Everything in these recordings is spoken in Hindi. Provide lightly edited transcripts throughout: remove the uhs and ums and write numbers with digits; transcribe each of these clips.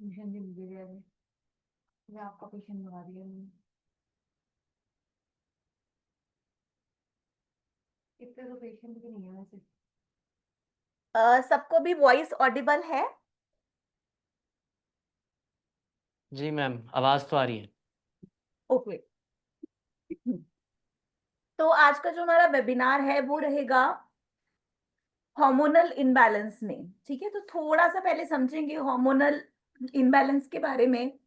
ट्यूशन भी दे दिया है। मैं आपका पेशेंट बना दिया मैंने। इतने तो पेशेंट भी नहीं है वैसे। सबको भी वॉइस ऑडिबल है? जी मैम, आवाज़ तो आ रही है। ओके। तो आज का जो हमारा वेबिनार है वो रहेगा हार्मोनल इनबैलेंस में। ठीक है, तो थोड़ा सा पहले समझेंगे हार्मोनल इनबैलेंस के बारे में।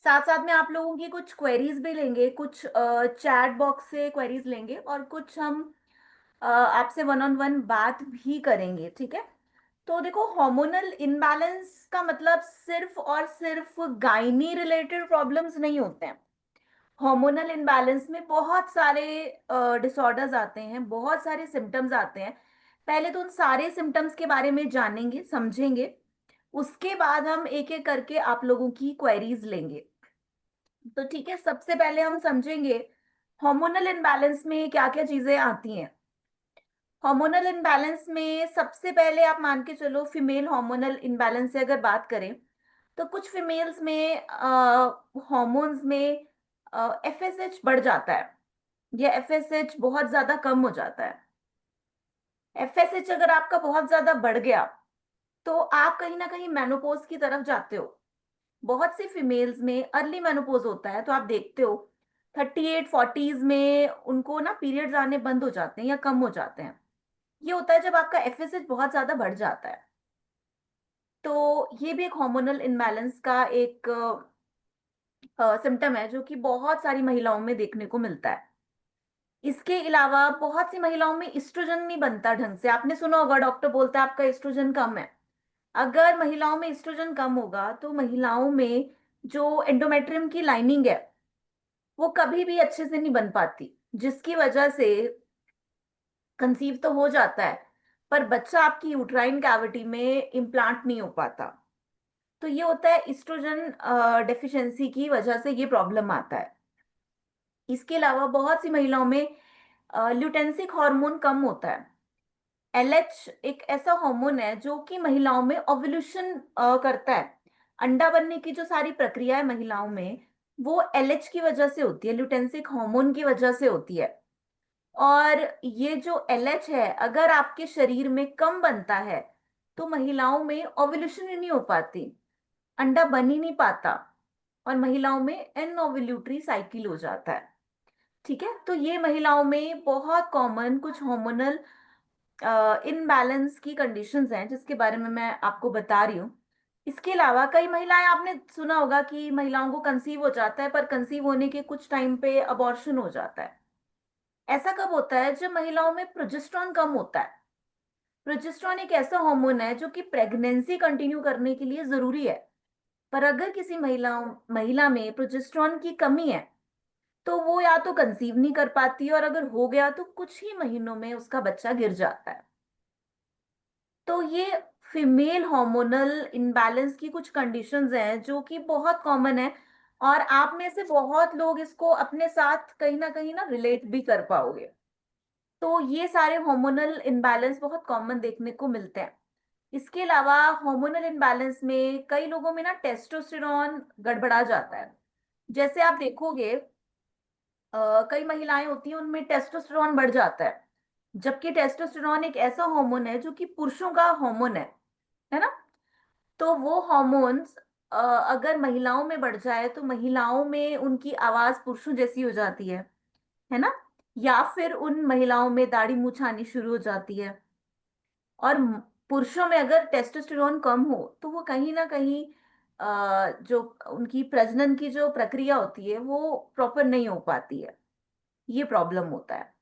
साथ साथ में आप लोगों की कुछ क्वेरीज भी लेंगे, कुछ चैट बॉक्स से क्वेरीज लेंगे और कुछ हम आपसे वन ऑन वन बात भी करेंगे। ठीक है, तो देखो हार्मोनल इनबैलेंस का मतलब सिर्फ और सिर्फ गायनी रिलेटेड प्रॉब्लम्स नहीं होते हैं। हार्मोनल इनबैलेंस में बहुत सारे डिसऑर्डर्स आते हैं, बहुत सारे सिम्टम्स आते हैं। पहले तो उन सारे सिम्टम्स के बारे में जानेंगे, समझेंगे। उसके बाद हम एक एक करके आप लोगों की क्वेरीज लेंगे। तो ठीक है, सबसे पहले हम समझेंगे हार्मोनल इनबैलेंस में क्या क्या चीजें आती हैं। हार्मोनल इनबैलेंस में सबसे पहले आप मान के चलो, फीमेल हार्मोनल इनबैलेंस से अगर बात करें तो कुछ फीमेल्स में हार्मोन्स में एफएसएच बढ़ जाता है या एफएसएच बहुत ज्यादा कम हो जाता है। एफएसएच अगर आपका बहुत ज्यादा बढ़ गया तो आप कहीं ना कहीं मेनोपॉज की तरफ जाते हो। बहुत सी फीमेल्स में अर्ली मेनोपॉज होता है, तो आप देखते हो 38 40s में उनको ना पीरियड्स आने बंद हो जाते हैं या कम हो जाते हैं। ये होता है जब आपका एफएसएच बहुत ज्यादा बढ़ जाता है। तो ये भी एक हार्मोनल इनबैलेंस का एक सिम्टम है जो कि बहुत सारी महिलाओं में देखने को मिलता है। इसके अलावा बहुत सी महिलाओं में इस्ट्रोजन नहीं बनता ढंग से। आपने सुना होगा डॉक्टर बोलता है आपका इस्ट्रोजन कम है। अगर महिलाओं में इस्ट्रोजन कम होगा तो महिलाओं में जो एंडोमेट्रियम की लाइनिंग है वो कभी भी अच्छे से नहीं बन पाती, जिसकी वजह से कंसीव तो हो जाता है पर बच्चा आपकी यूट्राइन कैविटी में इम्प्लांट नहीं हो पाता। तो ये होता है इस्ट्रोजन डेफिशिएंसी की वजह से ये प्रॉब्लम आता है। इसके अलावा बहुत सी महिलाओं में ल्यूटेंसिक हार्मोन कम होता है। एलएच एक ऐसा हार्मोन है जो कि महिलाओं में ओव्यूलेशन करता है। अंडा बनने की जो सारी प्रक्रिया है महिलाओं में, वो एलएच की वजह से होती है, ल्यूटेंसिक हार्मोन की वजह से होती है। और ये जो एलएच है अगर आपके शरीर में कम बनता है तो महिलाओं में ओव्यूलेशन ही नहीं हो पाती, अंडा बन ही नहीं पाता और महिलाओं में एनओव्यूलेटरी साइकिल हो जाता है। ठीक है, तो ये महिलाओं में बहुत कॉमन कुछ हार्मोनल इनबैलेंस की कंडीशंस हैं जिसके बारे में मैं आपको बता रही हूँ। इसके अलावा कई महिलाएं, आपने सुना होगा कि महिलाओं को कंसीव हो जाता है पर कंसीव होने के कुछ टाइम पे अबॉर्शन हो जाता है। ऐसा कब होता है? जब महिलाओं में प्रोजेस्टेरॉन कम होता है। प्रोजेस्टेरॉन एक ऐसा हार्मोन है जो कि प्रेगनेंसी कंटिन्यू करने के लिए जरूरी है। पर अगर किसी महिला में प्रोजेस्टेरॉन की कमी है तो वो या तो कंसीव नहीं कर पाती और अगर हो गया तो कुछ ही महीनों में उसका बच्चा गिर जाता है। तो ये फीमेल हार्मोनल इनबैलेंस की कुछ कंडीशंस हैं जो कि बहुत कॉमन है और आप में से बहुत लोग इसको अपने साथ कहीं ना रिलेट भी कर पाओगे। तो ये सारे हार्मोनल इनबैलेंस बहुत कॉमन देखने को मिलते हैं। इसके अलावा हार्मोनल इनबैलेंस में कई लोगों में ना टेस्टोस्टेरॉन गड़बड़ा जाता है। जैसे आप देखोगे कई महिलाएं होती हैं उनमें टेस्टोस्टेरॉन बढ़ जाता है, जबकि टेस्टोस्टेरॉन एक ऐसा हार्मोन है जो कि पुरुषों का हार्मोन है ना। तो वो हॉर्मोन्स अगर महिलाओं में बढ़ जाए तो महिलाओं में उनकी आवाज पुरुषों जैसी हो जाती है ना। या फिर उन महिलाओं में दाढ़ी मूंछ आनी शुरू हो जाती है। और पुरुषों में अगर टेस्टोस्टेरोन कम हो तो वो कहीं ना कहीं जो उनकी प्रजनन की जो प्रक्रिया होती है वो प्रॉपर नहीं हो पाती है। ये प्रॉब्लम होता है।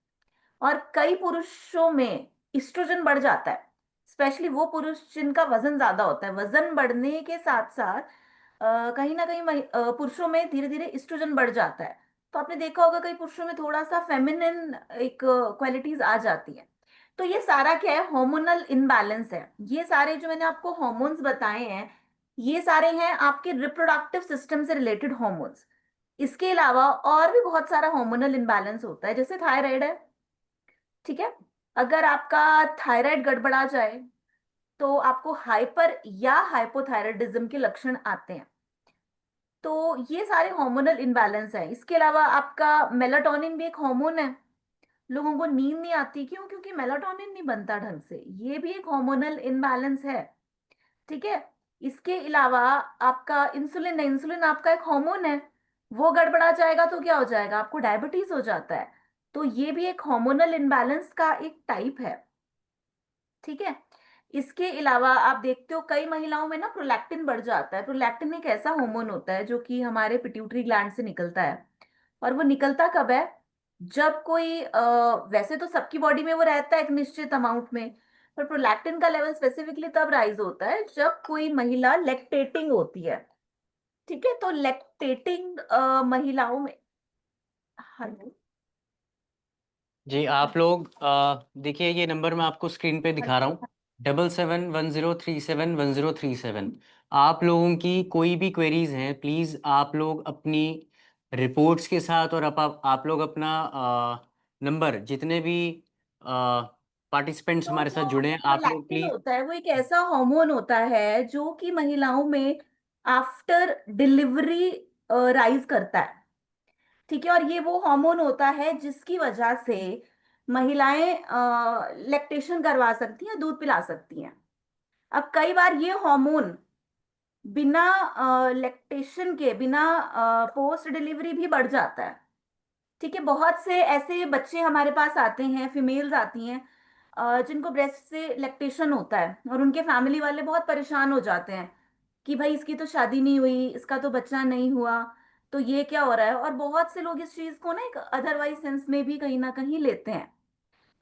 और कई पुरुषों में इस्ट्रोजन बढ़ जाता है, स्पेशली वो पुरुष जिनका वजन ज्यादा होता है। वजन बढ़ने के साथ साथ कहीं ना कहीं पुरुषों में धीरे धीरे इस्ट्रोजन बढ़ जाता है। तो आपने देखा होगा कई पुरुषों में थोड़ा सा फेमिनिन एक क्वालिटीज आ जाती है। तो ये सारा क्या है? हार्मोनल इनबैलेंस है। ये सारे जो मैंने आपको हॉर्मोन्स बताए हैं ये सारे हैं आपके रिप्रोडक्टिव सिस्टम से रिलेटेड हॉर्मोन्स। इसके अलावा और भी बहुत सारा हार्मोनल इनबैलेंस होता है, जैसे थायराइड है। ठीक है, अगर आपका थायराइड गड़बड़ा जाए तो आपको हाइपर या हाइपोथायराइडिज्म के लक्षण आते हैं। तो ये सारे हार्मोनल इम्बैलेंस है। इसके अलावा आपका मेलाटोनिन भी एक हार्मोन है। लोगों को नींद नहीं आती, क्यों? क्योंकि मेलाटोनिन नहीं बनता ढंग से। ये भी एक हार्मोनल इम्बैलेंस है। ठीक है। इसके अलावा आपका इंसुलिन है, इंसुलिन आपका एक हार्मोन है, वो गड़बड़ा जाएगा तो क्या हो जाएगा? आपको डायबिटीज हो जाता है। तो ये भी एक हार्मोनल इम्बैलेंस का एक टाइप है। ठीक है। इसके अलावा आप देखते हो कई महिलाओं में ना प्रोलैक्टिन बढ़ जाता है। प्रोलैक्टिन एक ऐसा हार्मोन होता है जो कि हमारे पिट्यूटरी ग्लैंड से निकलता है। और वो निकलता कब है? जब कोई वैसे तो सबकी बॉडी में वो रहता है एक निश्चित अमाउंट में, पर प्रोलैक्टिन का लेवल स्पेसिफिकली तब राइज होता है जब कोई महिला लैक्टेटिंग होती है। ठीक है। तो लैक्टेटिंग महिलाओं में, हेलो, जी आप लोग देखिए, ये नंबर मैं आपको स्क्रीन पे दिखा रहा हूँ, 7710371037। आप लोगों की कोई भी क्वेरीज हैं, प्लीज़ आप लोग अपनी रिपोर्ट्स के साथ, और आप लोग अपना नंबर, जितने भी पार्टिसिपेंट्स तो हमारे साथ जो जुड़े हैं, आप लोग प्रोलैक्टिन प्लीज़। होता है वो एक ऐसा हार्मोन होता है जो कि महिलाओं में आफ्टर डिलीवरी राइज करता है। ठीक है। और ये वो हार्मोन होता है जिसकी वजह से महिलाएं लैक्टेशन करवा सकती हैं, दूध पिला सकती हैं। अब कई बार ये हार्मोन बिना लैक्टेशन के, बिना पोस्ट डिलीवरी भी बढ़ जाता है। ठीक है। बहुत से ऐसे बच्चे हमारे पास आते हैं, फीमेल्स आती हैं जिनको ब्रेस्ट से लैक्टेशन होता है, और उनके फैमिली वाले बहुत परेशान हो जाते हैं कि भाई इसकी तो शादी नहीं हुई, इसका तो बच्चा नहीं हुआ, तो ये क्या हो रहा है। और बहुत से लोग इस चीज को ना एक अदरवाइज सेंस में भी कहीं ना कहीं लेते हैं।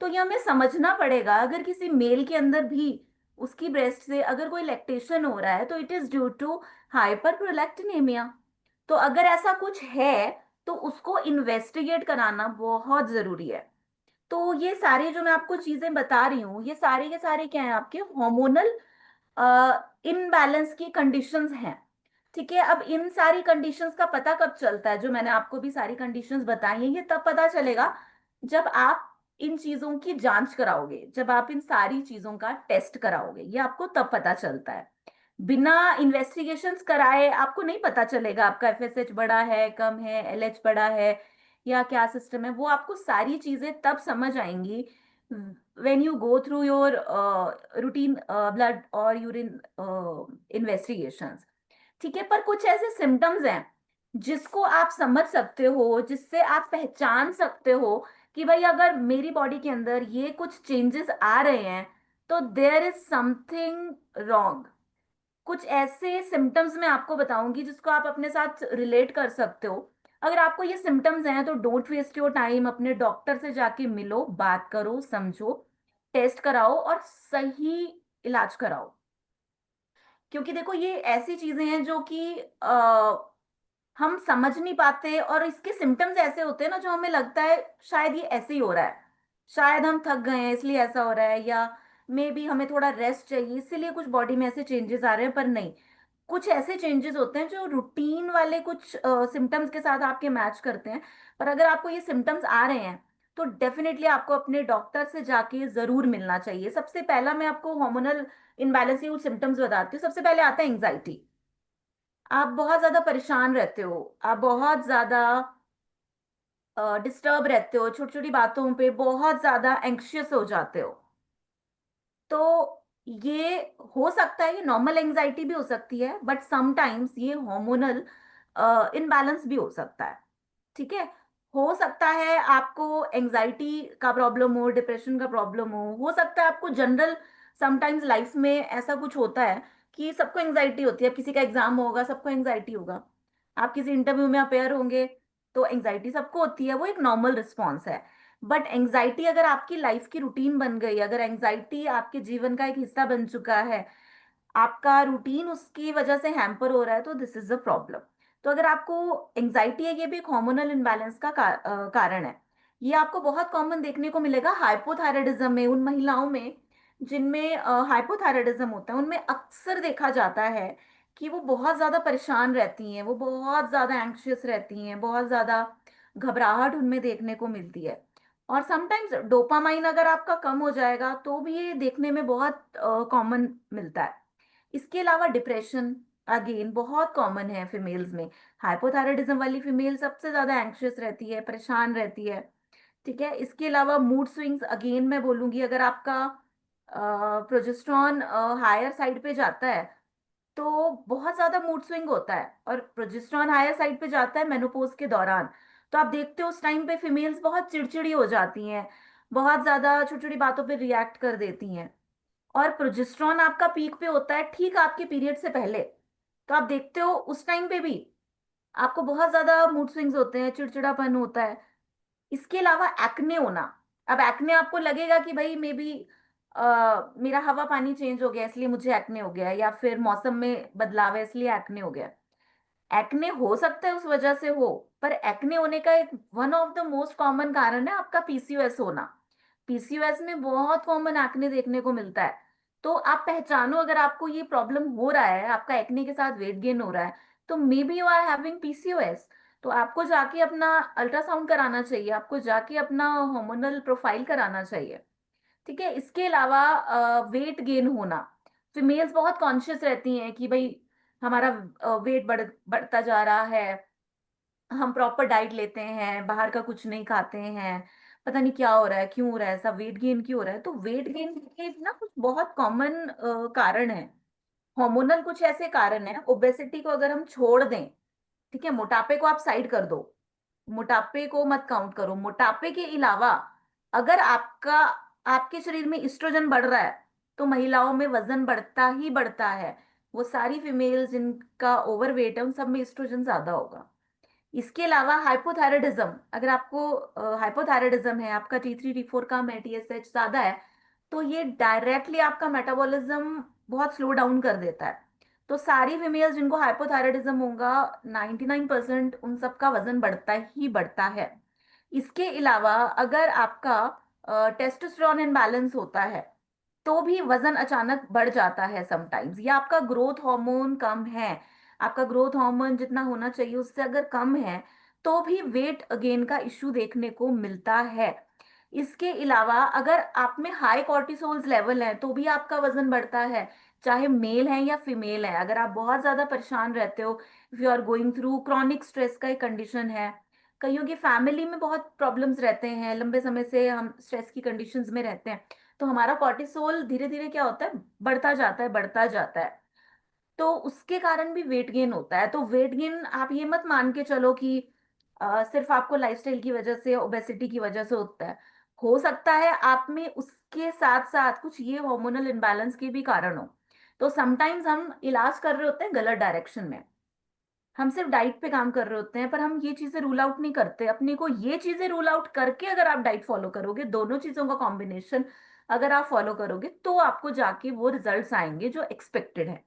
तो ये हमें समझना पड़ेगा, अगर किसी मेल के अंदर भी उसकी ब्रेस्ट से अगर कोई लैक्टेशन हो रहा है तो it is due to hyperprolactinemia. तो अगर ऐसा कुछ है तो उसको इन्वेस्टिगेट कराना बहुत जरूरी है। तो ये सारे जो मैं आपको चीजें बता रही हूँ, ये सारे के सारे क्या है? आपके हार्मोनल इनबैलेंस की कंडीशंस हैं। ठीक है। अब इन सारी कंडीशंस का पता कब चलता है? जो मैंने आपको भी सारी कंडीशंस बताई हैं, ये तब पता चलेगा जब आप इन चीजों की जांच कराओगे, जब आप इन सारी चीजों का टेस्ट कराओगे, ये आपको तब पता चलता है। बिना इन्वेस्टिगेशंस कराए आपको नहीं पता चलेगा आपका एफएसएच बड़ा है, कम है, एलएच बड़ा है, या क्या सिस्टम है। वो आपको सारी चीजें तब समझ आएंगी when you go through your routine blood और यूरिन इन्वेस्टिगेशंस। ठीक है। पर कुछ ऐसे सिम्टम्स हैं जिसको आप समझ सकते हो, जिससे आप पहचान सकते हो कि भाई अगर मेरी बॉडी के अंदर ये कुछ चेंजेस आ रहे हैं तो देयर इज समथिंग रॉन्ग। कुछ ऐसे सिम्टम्स मैं आपको बताऊंगी जिसको आप अपने साथ रिलेट कर सकते हो। अगर आपको ये सिम्टम्स हैं तो डोंट वेस्ट योर टाइम, अपने डॉक्टर से जाके मिलो, बात करो, समझो, टेस्ट कराओ और सही इलाज कराओ। क्योंकि देखो ये ऐसी चीजें हैं जो कि हम समझ नहीं पाते, और इसके सिम्टम्स ऐसे होते हैं ना जो हमें लगता है शायद ये ऐसे ही हो रहा है, शायद हम थक गए हैं इसलिए ऐसा हो रहा है, या मे बी हमें थोड़ा रेस्ट चाहिए इसीलिए कुछ बॉडी में ऐसे चेंजेस आ रहे हैं। पर नहीं, कुछ ऐसे चेंजेस होते हैं जो रूटीन वाले कुछ सिम्टम्स के साथ आपके मैच करते हैं। पर अगर आपको ये सिम्टम्स आ रहे हैं तो डेफिनेटली आपको अपने डॉक्टर से जाके जरूर मिलना चाहिए। सबसे पहला मैं आपको हार्मोनल इनबैलेंस के कुछ सिम्टम्स बताती हूँ। सबसे पहले आता है एंग्जाइटी। आप बहुत ज्यादा परेशान रहते हो, आप बहुत ज्यादा डिस्टर्ब रहते हो, छोटी छोटी बातों पे बहुत ज्यादा एंग्शियस हो जाते हो। तो ये हो सकता है, ये नॉर्मल एंजाइटी भी हो सकती है, बट समटाइम्स ये हार्मोनल इनबैलेंस भी हो सकता है। ठीक है। हो सकता है आपको एंजाइटी का प्रॉब्लम हो, डिप्रेशन का प्रॉब्लम हो सकता है आपको जनरल समटाइम्स लाइफ में ऐसा कुछ होता है कि सबको एंजाइटी होती है। अब किसी का एग्जाम होगा, सबको एंजाइटी होगा। आप किसी इंटरव्यू में अपेयर होंगे तो एंजाइटी सबको होती है, वो एक नॉर्मल रिस्पॉन्स है। बट एंजाइटी अगर आपकी लाइफ की रूटीन बन गई, अगर एंजाइटी आपके जीवन का एक हिस्सा बन चुका है, आपका रूटीन उसकी वजह से हैम्पर हो रहा है, तो दिस इज अ प्रॉब्लम। तो अगर आपको एंजाइटी है, ये भी एक हार्मोनल इनबैलेंस का कारण है। ये आपको बहुत कॉमन देखने को मिलेगा हाइपोथायराइडिज्म में। उन महिलाओं में जिनमें हाइपोथायराइडिज्म होता है उनमें अक्सर देखा जाता है कि वो बहुत ज्यादा परेशान रहती हैं, वो बहुत ज्यादा एंग्शियस रहती हैं, बहुत ज्यादा घबराहट उनमें देखने को मिलती है। और समटाइम्स डोपामाइन अगर आपका कम हो जाएगा तो भी ये देखने में बहुत कॉमन मिलता है। इसके अलावा डिप्रेशन अगेन बहुत कॉमन है फीमेल्स में। हाइपोथायराइडिज्म वाली फीमेल सबसे ज्यादा एंग्शियस रहती है, परेशान रहती है। ठीक है, इसके अलावा मूड स्विंग्स अगेन मैं बोलूंगी, अगर आपका प्रोजेस्टेरॉन हायर साइड पे जाता है तो बहुत ज्यादा मूड स्विंग होता है, और प्रोजेस्टेरॉन हायर साइड पे जाता है मेनोपॉज के दौरान। तो आप देखते हो उस टाइम पे फीमेल्स बहुत चिड़चिड़ी हो जाती हैं, बहुत ज्यादा छोटी छोटी बातों पे रिएक्ट कर देती हैं। और प्रोजेस्टेरॉन आपका पीक पे होता है ठीक आपके पीरियड से पहले, तो आप देखते हो उस टाइम पे भी आपको बहुत ज्यादा मूड स्विंग्स होते हैं, चिड़चिड़ापन होता है। इसके अलावा एक्ने होना। अब एक्ने आपको लगेगा कि भाई मे बी मेरा हवा पानी चेंज हो गया इसलिए मुझे एक्ने हो गया, या फिर मौसम में बदलाव है इसलिए एक्ने हो गया। एक्ने हो सकता है उस वजह से हो, पर एक्ने होने का एक one of the most common कारण है आपका पीसीओएस होना। पीसीओएस में बहुत कॉमन एक्ने देखने को मिलता है। तो आप पहचानो अगर आपको ये प्रॉब्लम हो रहा है, आपका एक्ने के साथ वेट गेन हो रहा है, तो maybe you are having PCOS. तो आपको जाके अपना अल्ट्रासाउंड कराना चाहिए, आपको जाके अपना हार्मोनल प्रोफाइल कराना चाहिए। ठीक है, इसके अलावा वेट गेन होना। फीमेल्स बहुत कॉन्शियस रहती हैं कि भाई हमारा वेट बढ़ता जा रहा है, हम प्रॉपर डाइट लेते हैं, बाहर का कुछ नहीं खाते हैं, पता नहीं क्या हो रहा है, क्यों हो रहा है, ऐसा वेट गेन क्यों हो रहा है। तो वेट गेन के ना कुछ बहुत कॉमन कारण है, हार्मोनल कुछ ऐसे कारण है। ओबेसिटी को अगर हम छोड़ दें, ठीक है, मोटापे को आप साइड कर दो, मोटापे को मत काउंट करो, मोटापे के अलावा अगर आपका आपके शरीर में इस्ट्रोजन बढ़ रहा है तो महिलाओं में वजन बढ़ता ही बढ़ता है। वो सारी फीमेल जिनका ओवरवेट है उन सब में इस्ट्रोजन ज्यादा होगा। इसके अलावा हाइपोथायराइडिज्म, अगर आपको हाइपोथायराइडिज्म है, आपका T3 T4 कम है, TSH ज्यादा है, तो ये डायरेक्टली आपका मेटाबॉलिज्म बहुत स्लो डाउन कर देता है। तो सारी फीमेल्स जिनको हाइपोथायराइडिज्म होगा 99% उन सबका वजन बढ़ता ही बढ़ता है। इसके अलावा अगर आपका टेस्टोस्टेरोन इनबैलेंस होता है तो भी वजन अचानक बढ़ जाता है समटाइम्स, या आपका ग्रोथ हार्मोन कम है, आपका ग्रोथ हार्मोन जितना होना चाहिए उससे अगर कम है तो भी वेट गेन का इश्यू देखने को मिलता है। इसके अलावा अगर आप में हाई कॉर्टिसोल्स लेवल है तो भी आपका वजन बढ़ता है, चाहे मेल है या फीमेल है। अगर आप बहुत ज्यादा परेशान रहते हो, if you are going through chronic stress का एक कंडीशन है, कईयों की फैमिली में बहुत प्रॉब्लम्स रहते हैं, लंबे समय से हम स्ट्रेस की कंडीशंस में रहते हैं, तो हमारा कॉर्टिसोल धीरे धीरे क्या होता है, बढ़ता जाता है बढ़ता जाता है। तो उसके कारण भी वेट गेन होता है। तो वेट गेन आप ये मत मान के चलो कि सिर्फ आपको लाइफस्टाइल की वजह से, ओबेसिटी की वजह से होता है। हो सकता है आप में उसके साथ साथ कुछ ये हार्मोनल इम्बैलेंस के भी कारण हो। तो समटाइम्स हम इलाज कर रहे होते हैं गलत डायरेक्शन में, हम सिर्फ डाइट पे काम कर रहे होते हैं, पर हम ये चीजें रूल आउट नहीं करते अपने को। ये चीजें रूल आउट करके अगर आप डाइट फॉलो करोगे, दोनों चीजों का कॉम्बिनेशन अगर आप फॉलो करोगे, तो आपको जाके वो रिजल्ट्स आएंगे जो एक्सपेक्टेड है।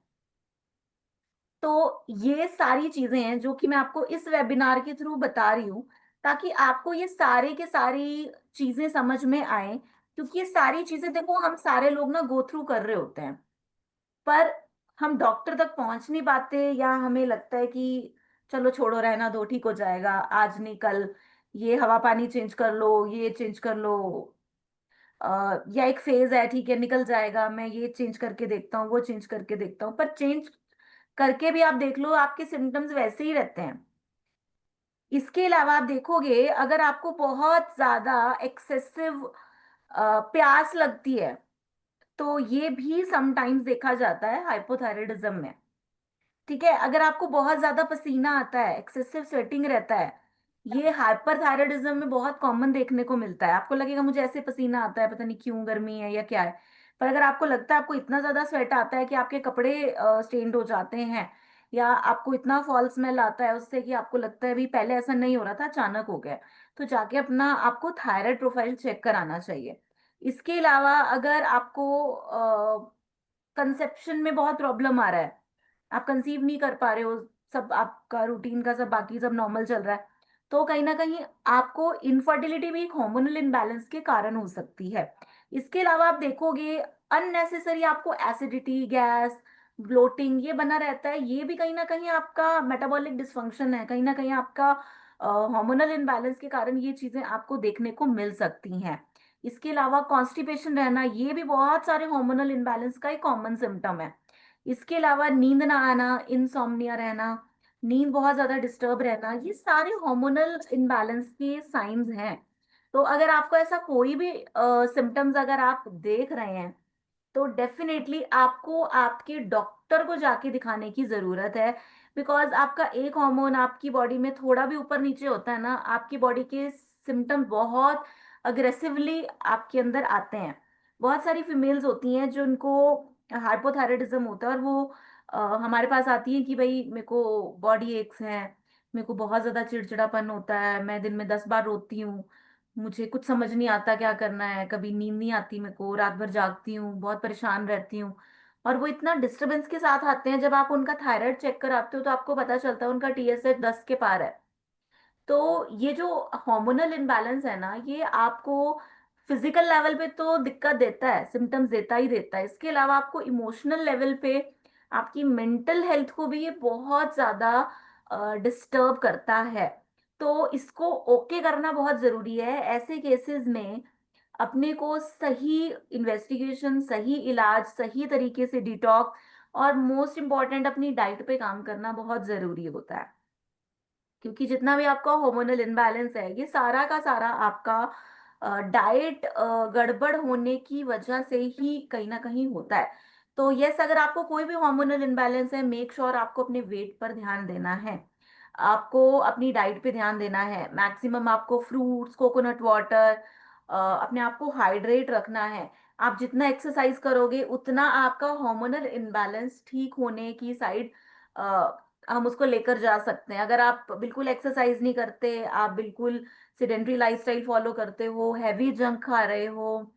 तो ये सारी चीजें हैं जो कि मैं आपको इस वेबिनार के थ्रू बता रही हूँ, ताकि आपको ये सारे के सारी चीजें समझ में आए। क्योंकि ये सारी चीजें देखो हम सारे लोग ना गो थ्रू कर रहे होते हैं, पर हम डॉक्टर तक पहुंच नहीं पाते, या हमें लगता है कि चलो छोड़ो, रहना दो, ठीक हो जाएगा, आज नहीं कल, ये हवा पानी चेंज कर लो, ये चेंज कर लो, या एक फेज है, ठीक है निकल जाएगा, मैं ये चेंज करके देखता हूँ, वो चेंज करके देखता हूँ। पर चेंज करके भी आप देख लो आपके सिम्टम्स वैसे ही रहते हैं। इसके अलावा आप देखोगे अगर आपको बहुत ज्यादा एक्सेसिव प्यास लगती है, तो ये भी समटाइम्स देखा जाता है हाइपोथायराइडिज्म में। ठीक है, अगर आपको बहुत ज्यादा पसीना आता है, एक्सेसिव स्वेटिंग रहता है, ये हाइपरथायराइडिज्म में बहुत कॉमन देखने को मिलता है। आपको लगेगा मुझे ऐसे पसीना आता है, पता नहीं क्यों, गर्मी है या क्या है। पर अगर आपको लगता है आपको इतना ज्यादा स्वेट आता है कि आपके कपड़े स्टेन्ड हो जाते हैं, या आपको इतना फॉल स्मेल आता है उससे कि आपको लगता है भी पहले ऐसा नहीं हो रहा था अचानक हो गया, तो जाके अपना आपको थायराइड प्रोफाइल चेक कराना चाहिए। इसके अलावा अगर आपको कंसेप्शन में बहुत प्रॉब्लम आ रहा है, आप कंसीव नहीं कर पा रहे हो, सब आपका रूटीन का सब बाकी सब नॉर्मल चल रहा है, तो कहीं ना कहीं आपको इनफर्टिलिटी भी एक हार्मोनल इम्बैलेंस के कारण हो सकती है। इसके अलावा आप देखोगे अननेसेसरी आपको एसिडिटी, गैस, ब्लोटिंग ये बना रहता है, ये भी कहीं ना कहीं आपका मेटाबॉलिक डिसफंक्शन है, कहीं ना कहीं आपका हार्मोनल इनबैलेंस के कारण ये चीजें आपको देखने को मिल सकती हैं। इसके अलावा कॉन्स्टिपेशन रहना, ये भी बहुत सारे हार्मोनल इनबैलेंस का एक कॉमन सिम्टम है। इसके अलावा नींद ना आना, इंसोम्निया रहना, नींद बहुत ज्यादा डिस्टर्ब रहना, ये सारे हार्मोनल इनबैलेंस के साइंस हैं। तो अगर आपको ऐसा कोई भी सिम्टम्स अगर आप देख रहे हैं, तो डेफिनेटली आपको आपके डॉक्टर को जाके दिखाने की जरूरत है। बिकॉज आपका एक हार्मोन आपकी बॉडी में थोड़ा भी ऊपर नीचे होता है ना, आपकी बॉडी के सिम्टम्स बहुत अग्रेसिवली आपके अंदर आते हैं। बहुत सारी फीमेल्स होती हैं जो उनको हाइपोथायराइडिज्म होता है, और वो हमारे पास आती है कि भाई मेरे को बॉडी एक्स है, मेरे को बहुत ज्यादा चिड़चिड़ापन होता है, मैं दिन में 10 बार रोती हूँ, मुझे कुछ समझ नहीं आता क्या करना है, कभी नींद नहीं आती मेरे को, रात भर जागती हूँ, बहुत परेशान रहती हूँ। और वो इतना डिस्टरबेंस के साथ आते हैं, जब आप उनका थायराइड चेक कराते हो तो आपको पता चलता है उनका TSH 10 के पार है। तो ये जो हार्मोनल इनबैलेंस है ना, ये आपको फिजिकल लेवल पे तो दिक्कत देता है, सिम्टम्स देता ही देता है। इसके अलावा आपको इमोशनल लेवल पे, आपकी मेंटल हेल्थ को भी ये बहुत ज्यादा डिस्टर्ब करता है। तो इसको ओके करना बहुत जरूरी है। ऐसे केसेस में अपने को सही इन्वेस्टिगेशन, सही इलाज, सही तरीके से डिटॉक्स, और मोस्ट इम्पॉर्टेंट अपनी डाइट पे काम करना बहुत जरूरी होता है। क्योंकि जितना भी आपका हार्मोनल इनबैलेंस है, ये सारा का सारा आपका डाइट गड़बड़ होने की वजह से ही कहीं ना कहीं होता है। तो यस, अगर आपको कोई भी हार्मोनल इनबैलेंस है, मेक श्योर आपको अपने वेट पर ध्यान देना है, आपको अपनी डाइट पे ध्यान देना है, मैक्सिमम आपको फ्रूट्स, कोकोनट वाटर, अपने आप को हाइड्रेट रखना है। आप जितना एक्सरसाइज करोगे उतना आपका हार्मोनल इनबैलेंस ठीक होने की साइड हम उसको लेकर जा सकते हैं। अगर आप बिल्कुल एक्सरसाइज नहीं करते, आप बिल्कुल सिडेंट्री लाइफस्टाइल फॉलो करते हो, हैवी जंक खा रहे हो,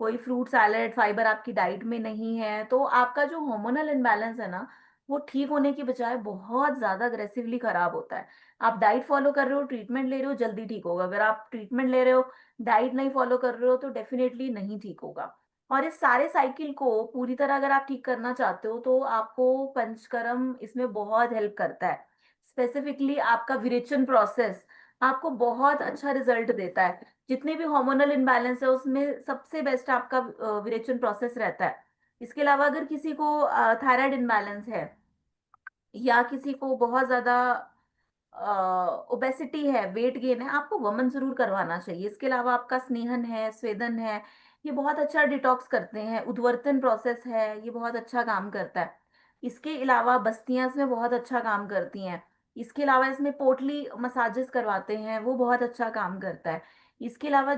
कोई फ्रूट सैलेड फाइबर आपकी डाइट में नहीं है, तो आपका जो हार्मोनल इनबैलेंस है ना, वो ठीक होने की बजाय बहुत ज्यादा अग्रेसिवली खराब होता है। आप डाइट फॉलो कर रहे हो, ट्रीटमेंट ले रहे हो, जल्दी ठीक होगा। अगर आप ट्रीटमेंट ले रहे हो, डाइट नहीं फॉलो कर रहे हो, तो डेफिनेटली नहीं ठीक होगा। और इस सारे साइकिल को पूरी तरह अगर आप ठीक करना चाहते हो, तो आपको पंचकर्म इसमें बहुत हेल्प करता है। स्पेसिफिकली आपका विरेचन प्रोसेस आपको बहुत अच्छा रिजल्ट देता है। जितने भी हार्मोनल इनबैलेंस है उसमें सबसे बेस्ट आपका विरेचन प्रोसेस रहता है। इसके अलावा अगर किसी को थायराइड इनबैलेंस है, या किसी को बहुत ज्यादा ओबेसिटी है, वेट गेन है, आपको वमन जरूर करवाना चाहिए। इसके अलावा आपका स्नेहन है, स्वेदन है, ये बहुत अच्छा डिटॉक्स करते हैं। उद्वर्तन प्रोसेस है, ये बहुत अच्छा काम करता है। इसके अलावा बस्तियां इसमें बहुत अच्छा काम करती हैं। इसके अलावा इसमें पोटली मसाजेस करवाते हैं, वो बहुत अच्छा काम करता है। इसके अलावा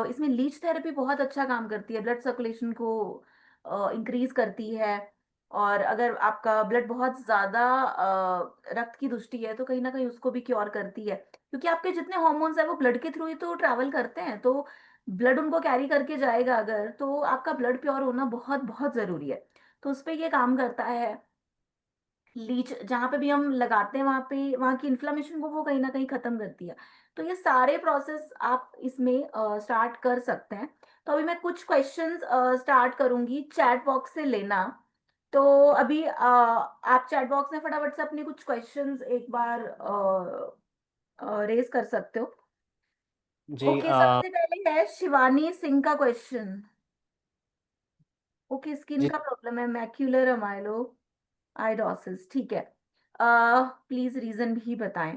इसमें लीच थेरेपी बहुत अच्छा काम करती है, ब्लड सर्कुलेशन को इंक्रीज करती है। और अगर आपका ब्लड बहुत ज्यादा रक्त की दुष्टि है, तो कहीं ना कहीं उसको भी क्योर करती है। क्योंकि आपके जितने हॉर्मोन्स है वो ब्लड के थ्रू ही तो ट्रैवल करते हैं, तो ब्लड उनको कैरी करके जाएगा अगर, तो आपका ब्लड प्योर होना बहुत बहुत जरूरी है। तो उस पे ये काम करता है। लीच जहाँ पे भी हम लगाते हैं, वहां पे वहां की इन्फ्लेमेशन को वो कहीं ना कहीं खत्म करती है। तो ये सारे प्रोसेस आप इसमें स्टार्ट कर सकते हैं। तो अभी मैं कुछ क्वेश्चंस स्टार्ट करूंगी चैट बॉक्स से लेना। तो अभी आप चैट बॉक्स में फटाफट से अपने कुछ क्वेश्चंस एक बार रेज कर सकते हो। जी ओके, सबसे पहले है शिवानी सिंह का क्वेश्चन। ओके, स्किन जी का प्रॉब्लम है, मैक्यूलर अमाइलो आइडोसिस, ठीक है। प्लीज रीजन भी बताएं।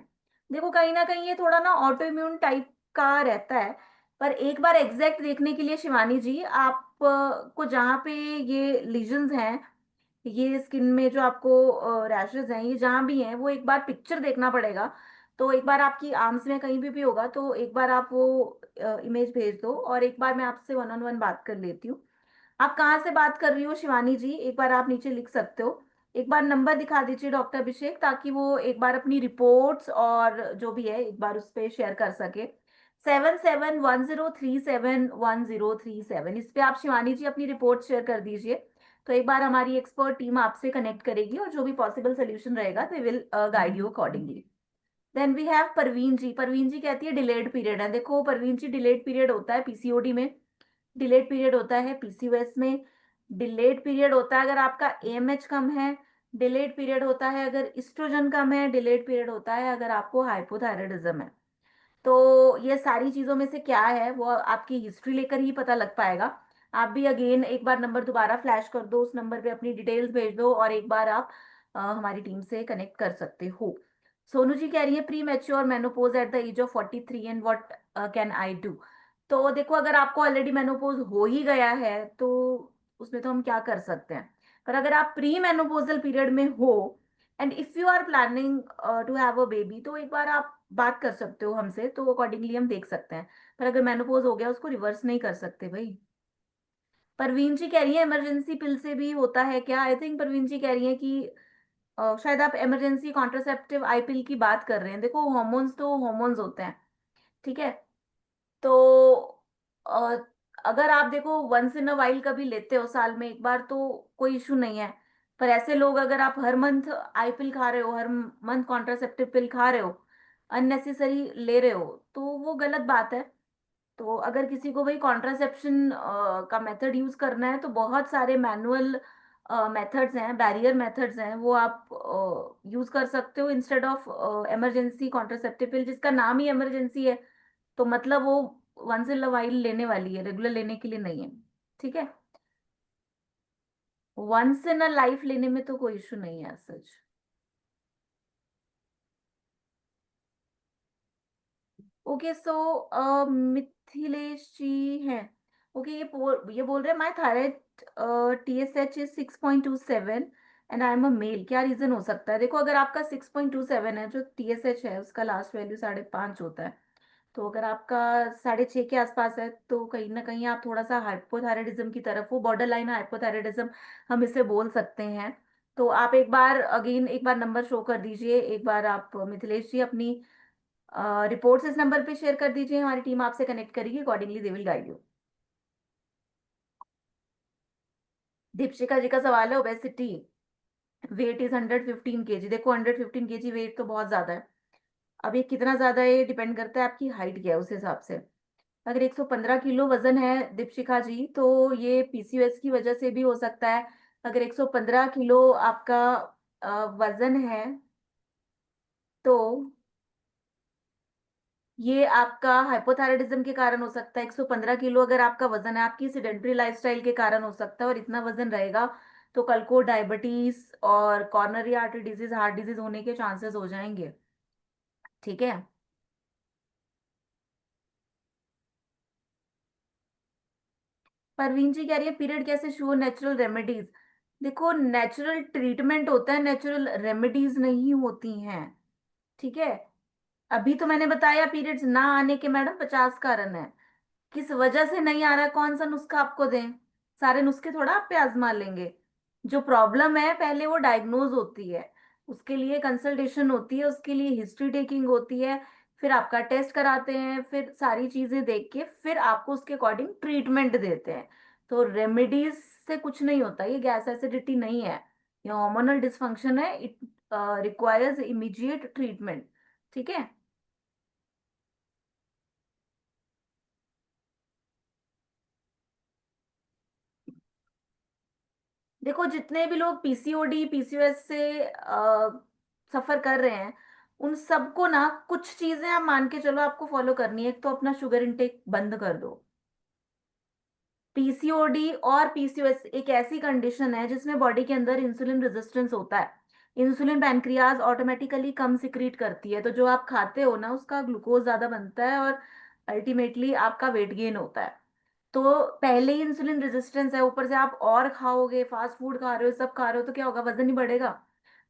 देखो, कहीं ना कहीं ये थोड़ा ना ऑटो इम्यून टाइप का रहता है। पर एक बार एग्जैक्ट देखने के लिए शिवानी जी, आप को जहाँ पे ये लीजन्स हैं, ये स्किन में जो आपको रैशेज हैं, ये जहाँ भी हैं, वो एक बार पिक्चर देखना पड़ेगा। तो एक बार आपकी आर्म्स में कहीं भी होगा, तो एक बार आप वो इमेज भेज दो, और एक बार मैं आपसे वन ऑन वन बात कर लेती हूँ। आप कहाँ से बात कर रही हो शिवानी जी, एक बार आप नीचे लिख सकते हो। एक बार नंबर दिखा दीजिए डॉक्टर अभिषेक, ताकि वो एक बार अपनी रिपोर्ट्स और जो भी है एक बार उस पर शेयर कर सके। 7710371037, इस पे आप शिवानी जी अपनी रिपोर्ट शेयर कर दीजिए। तो एक बार हमारी एक्सपर्ट टीम आपसे कनेक्ट करेगी, और जो भी पॉसिबल सोल्यूशन रहेगा they will guide you accordingly. Then we have Parveen ji. Parveen ji कहती है डिलेड पीरियड है। देखो परवीन जी, डिलेड पीरियड होता है पीसीओडी में, डिलेड पीरियड होता है पीसीओएस में, डिलेड पीरियड होता है अगर आपका एएमएच कम है, डिलेड पीरियड होता है अगर इस्ट्रोजन कम है, डिलेड पीरियड होता है अगर आपको हाइपोथायराइडिज्म है। तो ये सारी चीजों में से क्या है वो आपकी हिस्ट्री लेकर ही पता लग पाएगा। आप भी अगेन एक बार नंबर दोबारा फ्लैश कर दो, उस नंबर पे अपनी डिटेल्स भेज दो और एक बार आप हमारी टीम से कनेक्ट कर सकते हो। सोनू जी कह रही है premature menopause at the age of 43 and what can I do. तो देखो, अगर आपको ऑलरेडी मेनोपोज हो ही गया है तो उसमें तो हम क्या कर सकते हैं। पर अगर आप प्री मेनोपोजल पीरियड में हो and if you are planning to have a baby, तो एक बार आप बात कर सकते हो हमसे, तो अकॉर्डिंगली हम देख सकते हैं। पर अगर मेनोपोज हो गया उसको रिवर्स नहीं कर सकते भाई। परवीन जी कह रही है इमरजेंसी पिल से भी होता है क्या। आई थिंक परवीन जी कह रही है कि शायद आप इमरजेंसी कॉन्ट्रासेप्टिव आई पिल की बात कर रहे हैं। देखो, हॉर्मोन्स तो हॉर्मोन्स होते हैं, ठीक है। तो अ, अगर आप देखो वंस इन अ वाइल कभी लेते हो, साल में एक बार, तो कोई इशू नहीं है। पर ऐसे लोग, अगर आप हर मंथ आई पिल खा रहे हो, हर मंथ कॉन्ट्रासेप्टिव पिल खा रहे हो, अननेसेसरी ले रहे हो, तो वो गलत बात है। तो अगर किसी को भाई कॉन्ट्रासेप्शन का मेथड यूज करना है तो बहुत सारे मैनुअल मेथड्स हैं, बैरियर मेथड्स हैं, वो आप यूज कर सकते हो इंस्टेड ऑफ इमरजेंसी कॉन्ट्रासेप्टिव पिल, जिसका नाम ही इमरजेंसी है। तो मतलब वो वंस इन अ वाइल लेने वाली है, रेगुलर लेने के लिए नहीं है, ठीक है। वंस इन अ लाइफ लेने में तो कोई इशू नहीं है सच। ओके, सो मिथिलेश जी हैं। ओके, ये बोल रहे हैं my thyroid TSH is 6.27 and I am a male, क्या रीजन हो सकता है। देखो, अगर आपका 6.27 है, जो TSH है उसका लास्ट वैल्यू 5.5 होता है, तो अगर आपका 6.5 के आसपास है तो कहीं ना कहीं आप थोड़ा सा हाइपोथायराइडिज्म की तरफ हो, बॉर्डर लाइन हाइपोथायराइडिज्म हम इसे बोल सकते हैं। तो आप एक बार अगेन एक बार नंबर शो कर दीजिए, एक बार आप मिथिलेश जी अपनी रिपोर्ट्स इस नंबर पे शेयर कर दीजिए, हमारी टीम आपसे कनेक्ट करेगी, accordingly they will guide you. Deepshikha ji का सवाल है ओबेसिटी, वेट इज 115 kg। देखो, 115 kg वेट तो बहुत ज्यादा है। अब ये कितना ज्यादा है, ये डिपेंड करता है आपकी हाइट क्या है उस हिसाब से। अगर 115 किलो वजन है दीपशिका जी, तो ये PCOS की वजह से भी हो सकता है। अगर 115 किलो आपका वजन है, तो ये आपका हाइपोथायराइडिज्म के कारण हो सकता है। 115 किलो अगर आपका वजन है, आपकी सेडेंट्री लाइफस्टाइल के कारण हो सकता है। और इतना वजन रहेगा तो कल को डायबिटीज और coronary artery disease, heart disease होने के चांसेस हो जाएंगे, ठीक है। परवीन जी कह रही है पीरियड कैसे शुरू, नेचुरल रेमेडीज। देखो, नेचुरल ट्रीटमेंट होता है, नेचुरल रेमेडीज नहीं होती हैं, ठीक है। अभी तो मैंने बताया पीरियड्स ना आने के मैडम 50 कारण है। किस वजह से नहीं आ रहा है, कौन सा नुस्खा आपको दें। सारे नुस्खे थोड़ा आप पे आजमा लेंगे। जो प्रॉब्लम है पहले वो डायग्नोज होती है, उसके लिए कंसल्टेशन होती है, उसके लिए हिस्ट्री टेकिंग होती है, फिर आपका टेस्ट कराते हैं, फिर सारी चीजें देख के फिर आपको उसके अकॉर्डिंग ट्रीटमेंट देते हैं। तो रेमेडीज से कुछ नहीं होता, ये गैस एसिडिटी नहीं है, ये हार्मोनल डिसफंक्शन है। इट रिक्वायर्स इमीडिएट ट्रीटमेंट, ठीक है। देखो, जितने भी लोग PCOD PCOS से सफर कर रहे हैं, उन सबको ना कुछ चीजें आप मान के चलो आपको फॉलो करनी है। एक तो अपना शुगर इनटेक बंद कर दो। PCOD और PCOS एक ऐसी कंडीशन है जिसमें बॉडी के अंदर इंसुलिन रेजिस्टेंस होता है। इंसुलिन पैनक्रियाज ऑटोमेटिकली कम सिक्रीट करती है, तो जो आप खाते हो ना उसका ग्लूकोज ज्यादा बनता है और अल्टीमेटली आपका वेट गेन होता है। तो पहले ही इंसुलिन रेजिस्टेंस है, ऊपर से आप और खाओगे, फास्ट फूड खा रहे हो, सब खा रहे हो, तो क्या होगा, वजन ही बढ़ेगा।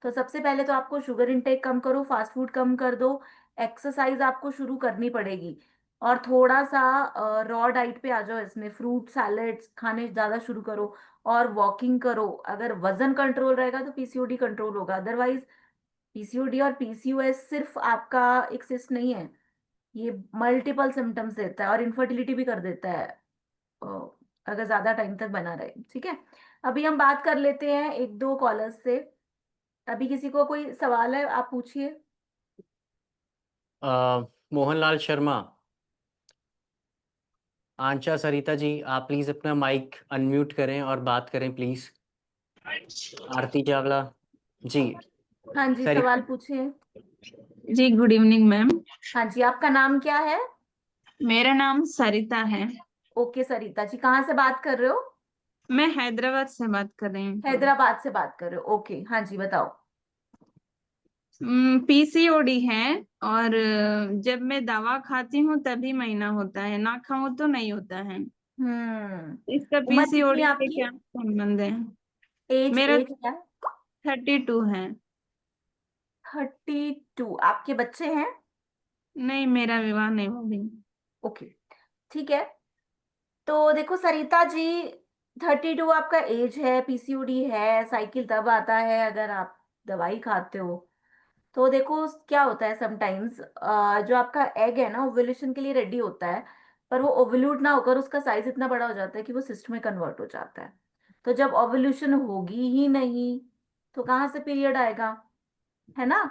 तो सबसे पहले तो आपको शुगर इनटेक कम करो, फास्ट फूड कम कर दो, एक्सरसाइज आपको शुरू करनी पड़ेगी, और थोड़ा सा रॉ डाइट पे आ जाओ, इसमें फ्रूट सैलेड्स खाने ज्यादा शुरू करो, और वॉकिंग करो। अगर वजन कंट्रोल रहेगा तो PCOD कंट्रोल होगा। अदरवाइज PCOD और PCOS सिर्फ आपका एक सिस्ट नहीं है, ये मल्टीपल सिम्टम्स देता है और इनफर्टिलिटी भी कर देता है अ, अगर ज्यादा टाइम तक बना रहे, ठीक है। अभी हम बात कर लेते हैं एक दो कॉलर्स से। अभी किसी को कोई सवाल है, आप पूछिए। मोहनलाल शर्मा, आंचा सरिता जी, आप प्लीज अपना माइक अनम्यूट करें और बात करें प्लीज। आरती चावला जी, हाँ जी, सरिता सवाल पूछिए। जी गुड इवनिंग मैम। हाँ जी, आपका नाम क्या है? मेरा नाम सरिता है। ओके सरिता जी, कहाँ से बात कर रहे हो? मैं हैदराबाद से बात कर रही हूँ। हैदराबाद से बात कर रहे हो, ओके। हाँ जी बताओ। पीसीओडी है। और जब मैं दवा खाती हूँ तभी महीना होता है, ना खाऊं तो नहीं होता है। हम्म। इसका उम्र कितनी पीसीओडी है से आपकी? क्या संबंध है? एज मेरा एज क्या है? 32 है। 32। आपके बच्चे हैं? नहीं, मेरा विवाह नहीं हुआ अभी। ओके, ठीक है। तो देखो सरिता जी, 32 आपका एज है, पीसीओडी है, साइकिल तब आता है अगर आप दवाई खाते हो। तो देखो क्या होता है समटाइम्स, जो आपका एग है ना ओव्यूलेशन के लिए रेडी होता है, पर वो ओव्यूल्यूट ना होकर उसका साइज इतना बड़ा हो जाता है कि वो सिस्ट में कन्वर्ट हो जाता है। तो जब ओव्यूल्यूशन होगी ही नहीं तो कहाँ से पीरियड आएगा, है ना?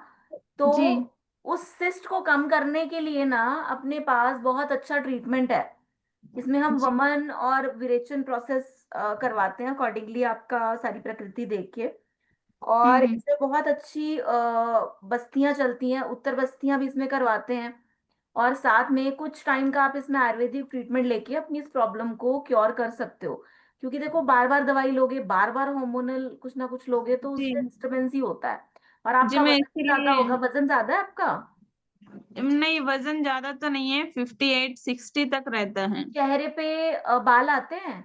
तो जी उस सिस्ट को कम करने के लिए ना अपने पास बहुत अच्छा ट्रीटमेंट है। इसमें हम जी। वमन और विरेचन प्रोसेस करवाते हैं अकॉर्डिंगली आपका सारी प्रकृति देख के। और हम्म। इसमें बहुत अच्छी बस्तियां चलती हैं, उत्तर बस्तियां भी इसमें करवाते हैं। और साथ में कुछ टाइम का आप इसमें आयुर्वेदिक ट्रीटमेंट लेके अपनी इस प्रॉब्लम को क्योर कर सकते हो। क्योंकि देखो बार बार दवाई लोगे, बार बार हार्मोनल कुछ ना कुछ लोगे तो जी उससे डिस्टरबेंस ही होता है। और जी। आपका मैं वजन भी ज्यादा इसीलिए होगा, वजन ज्यादा है आपका? नहीं, वजन ज्यादा तो नहीं है, 58 60 तक रहता है। चेहरे पे बाल आते हैं?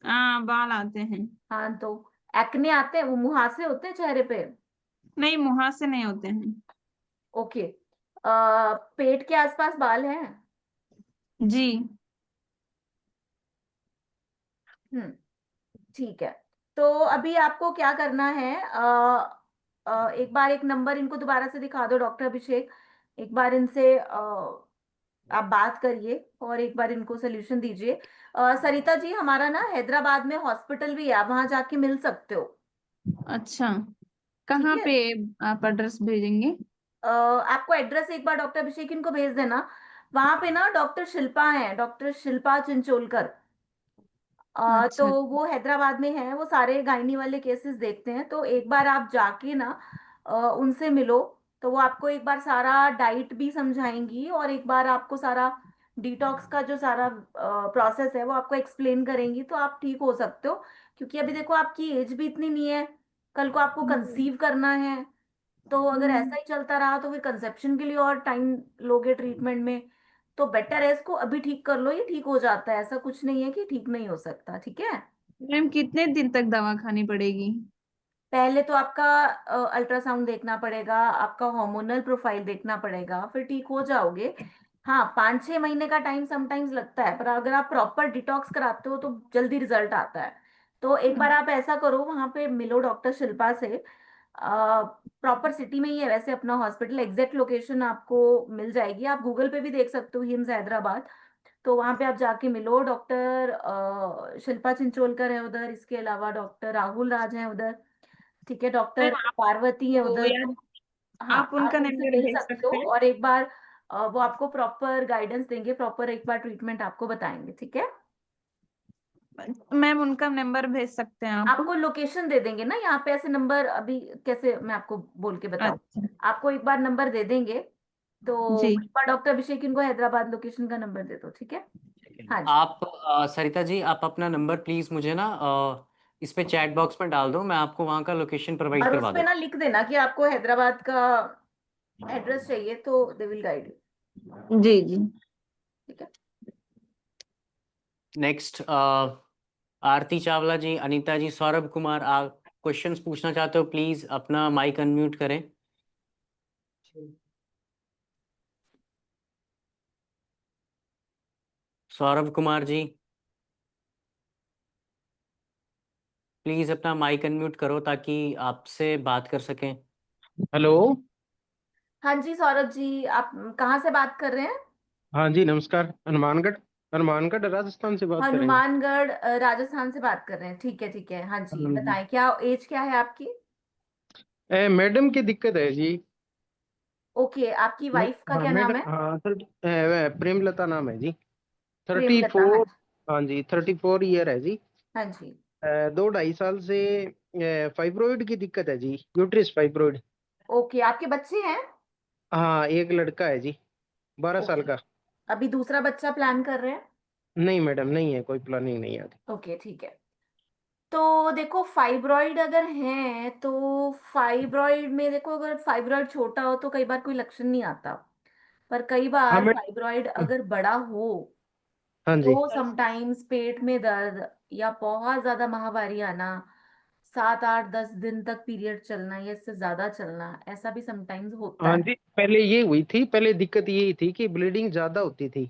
हाँ, बाल आते हैं। हाँ तो एक्ने आते हैं, वो मुहासे होते हैं चेहरे पे? नहीं, मुहासे नहीं होते हैं। ओके। पेट के आसपास बाल हैं? जी हम्म, ठीक है। तो अभी आपको क्या करना है, एक बार एक नंबर इनको दोबारा से दिखा दो डॉक्टर अभिषेक। एक बार इनसे आप बात करिए और एक बार इनको सोल्यूशन दीजिए। सरिता जी, हमारा ना हैदराबाद में हॉस्पिटल भी है, आप वहां जाके मिल सकते हो। अच्छा। ठीक कहाँ है। पे आप एड्रेस भेजेंगे? आपको एड्रेस एक बार डॉक्टर अभिषेक इनको भेज देना। वहां पे ना डॉक्टर शिल्पा है, डॉक्टर शिल्पा चिंचोलकर। तो अच्छा। वो हैदराबाद में है, वो सारे गायनी वाले केसेस देखते हैं। तो एक बार आप जाके ना उनसे मिलो। तो वो आपको एक बार सारा डाइट भी समझाएंगी और एक बार आपको सारा डिटॉक्स का जो सारा प्रोसेस है वो आपको एक्सप्लेन करेंगी, तो आप ठीक हो सकते हो। क्योंकि अभी देखो आपकी एज भी इतनी नहीं है, कल को आपको हम्म। कंसीव करना है। तो अगर ऐसा ही चलता रहा तो फिर कंसेप्शन के लिए और टाइम लोगे ट्रीटमेंट में। तो बेटर है इसको अभी ठीक कर लो, ये ठीक हो जाता है, ऐसा कुछ नहीं है कि ठीक नहीं हो सकता, ठीक है। मैम, कितने दिन तक दवा खानी पड़ेगी? पहले तो आपका अल्ट्रासाउंड देखना पड़ेगा, आपका हार्मोनल प्रोफाइल देखना पड़ेगा, फिर ठीक हो जाओगे। हाँ, 5-6 महीने का टाइम समटाइम्स लगता है, पर अगर आप प्रॉपर डिटॉक्स कराते हो तो जल्दी रिजल्ट आता है। तो एक बार आप ऐसा करो, वहां पे मिलो डॉक्टर शिल्पा से। प्रॉपर सिटी में ही है वैसे अपना हॉस्पिटल, एग्जैक्ट लोकेशन आपको मिल जाएगी, आप गूगल पे भी देख सकते हो हिम्स हैदराबाद। तो वहां पे आप जाके मिलो। डॉक्टर शिल्पा चिंचोलकर है उधर, इसके अलावा डॉक्टर राहुल राज है उधर। ठीक है, मैम, डॉक्टर आप पार्वती है तो उधर। यार, तो हाँ, आप आप उनका उनसे नंबर मिल भेज सकते हो सकते हैं? और एक बार वो आपको प्रॉपर गाइडेंस देंगे, प्रॉपर एक बार ट्रीटमेंट आपको बताएंगे, ठीक है। मैम, उनका नंबर भेज सकते हैं आप? आपको लोकेशन दे देंगे ना, यहाँ पे ऐसे नंबर अभी कैसे मैं आपको बोल के बताऊं। अच्छा। आपको एक बार नंबर दे देंगे। तो जी एक बार डॉक्टर अभिषेक इनको हैदराबाद लोकेशन का नंबर दे दो, ठीक है। ठीक है। हाँ जी। आप सरिता जी, आप अपना नंबर प्लीज़ मुझे ना इस पे चैट बॉक्स में डाल दो, मैं आपको वहाँ का लोकेशन प्रोवाइड और उस करवा पे ना देता लिख देना कि आपको हैदराबाद का एड्रेस चाहिए, तो दे विल गाइड यू। जी जी। ठीक है। हूँ। नेक्स्ट आरती चावला जी, अनीता जी, सौरभ कुमार, आप क्वेश्चंस पूछना चाहते हो प्लीज़ अपना माइक अनम्यूट करें। सौरभ कुमार जी, प्लीज़ अपना माइक अनम्यूट करो ताकि आपसे बात कर सकें। हेलो। हाँ जी सौरभ जी, आप कहाँ से बात कर रहे हैं? हाँ जी, नमस्कार। हनुमानगढ़, हनुमानगढ़ राजस्थान से बात करेंगे। हनुमानगढ़ राजस्थान से बात कर रहे हैं, ठीक है ठीक है। हाँ जी हाँ जी। बताएं, क्या एज क्या है आपकी? मैडम की दिक्कत है जी। ओके, आपकी वाइफ का हाँ क्या नाम मैडम, है? हाँ सर, प्रेमलता नाम है जी। थर्टी प्रेमलता, हाँ फोर जी। हाँ जी, 34 ईयर है जी। हाँ जी। 2-2.5 साल से फाइब्रोइड की दिक्कत है जी, यूट्रिस फाइब्रोइड। ओके, आपके बच्चे हैं? हाँ, एक लड़का है जी, 12 साल ओके, का। अभी दूसरा बच्चा प्लान कर रहे हैं? नहीं मैडम, नहीं है, कोई प्लानिंग नहीं है अभी। ओके ठीक है। तो देखो फाइब्रॉइड अगर है तो फाइब्रॉइड में देखो, अगर फाइब्रॉइड छोटा हो तो कई बार कोई लक्षण नहीं आता, पर कई हाँ बार मैडम। फाइब्रॉइड अगर बड़ा हो हाँ जी। तो समटाइम्स पेट में दर्द या बहुत ज्यादा महावारी आना, 7 8 10 दिन तक पीरियड चलना या इससे ज्यादा चलना, ऐसा भी समटाइम्स होता हाँ है। जी, पहले ये हुई थी, पहले दिक्कत यही थी कि ब्लीडिंग ज्यादा होती थी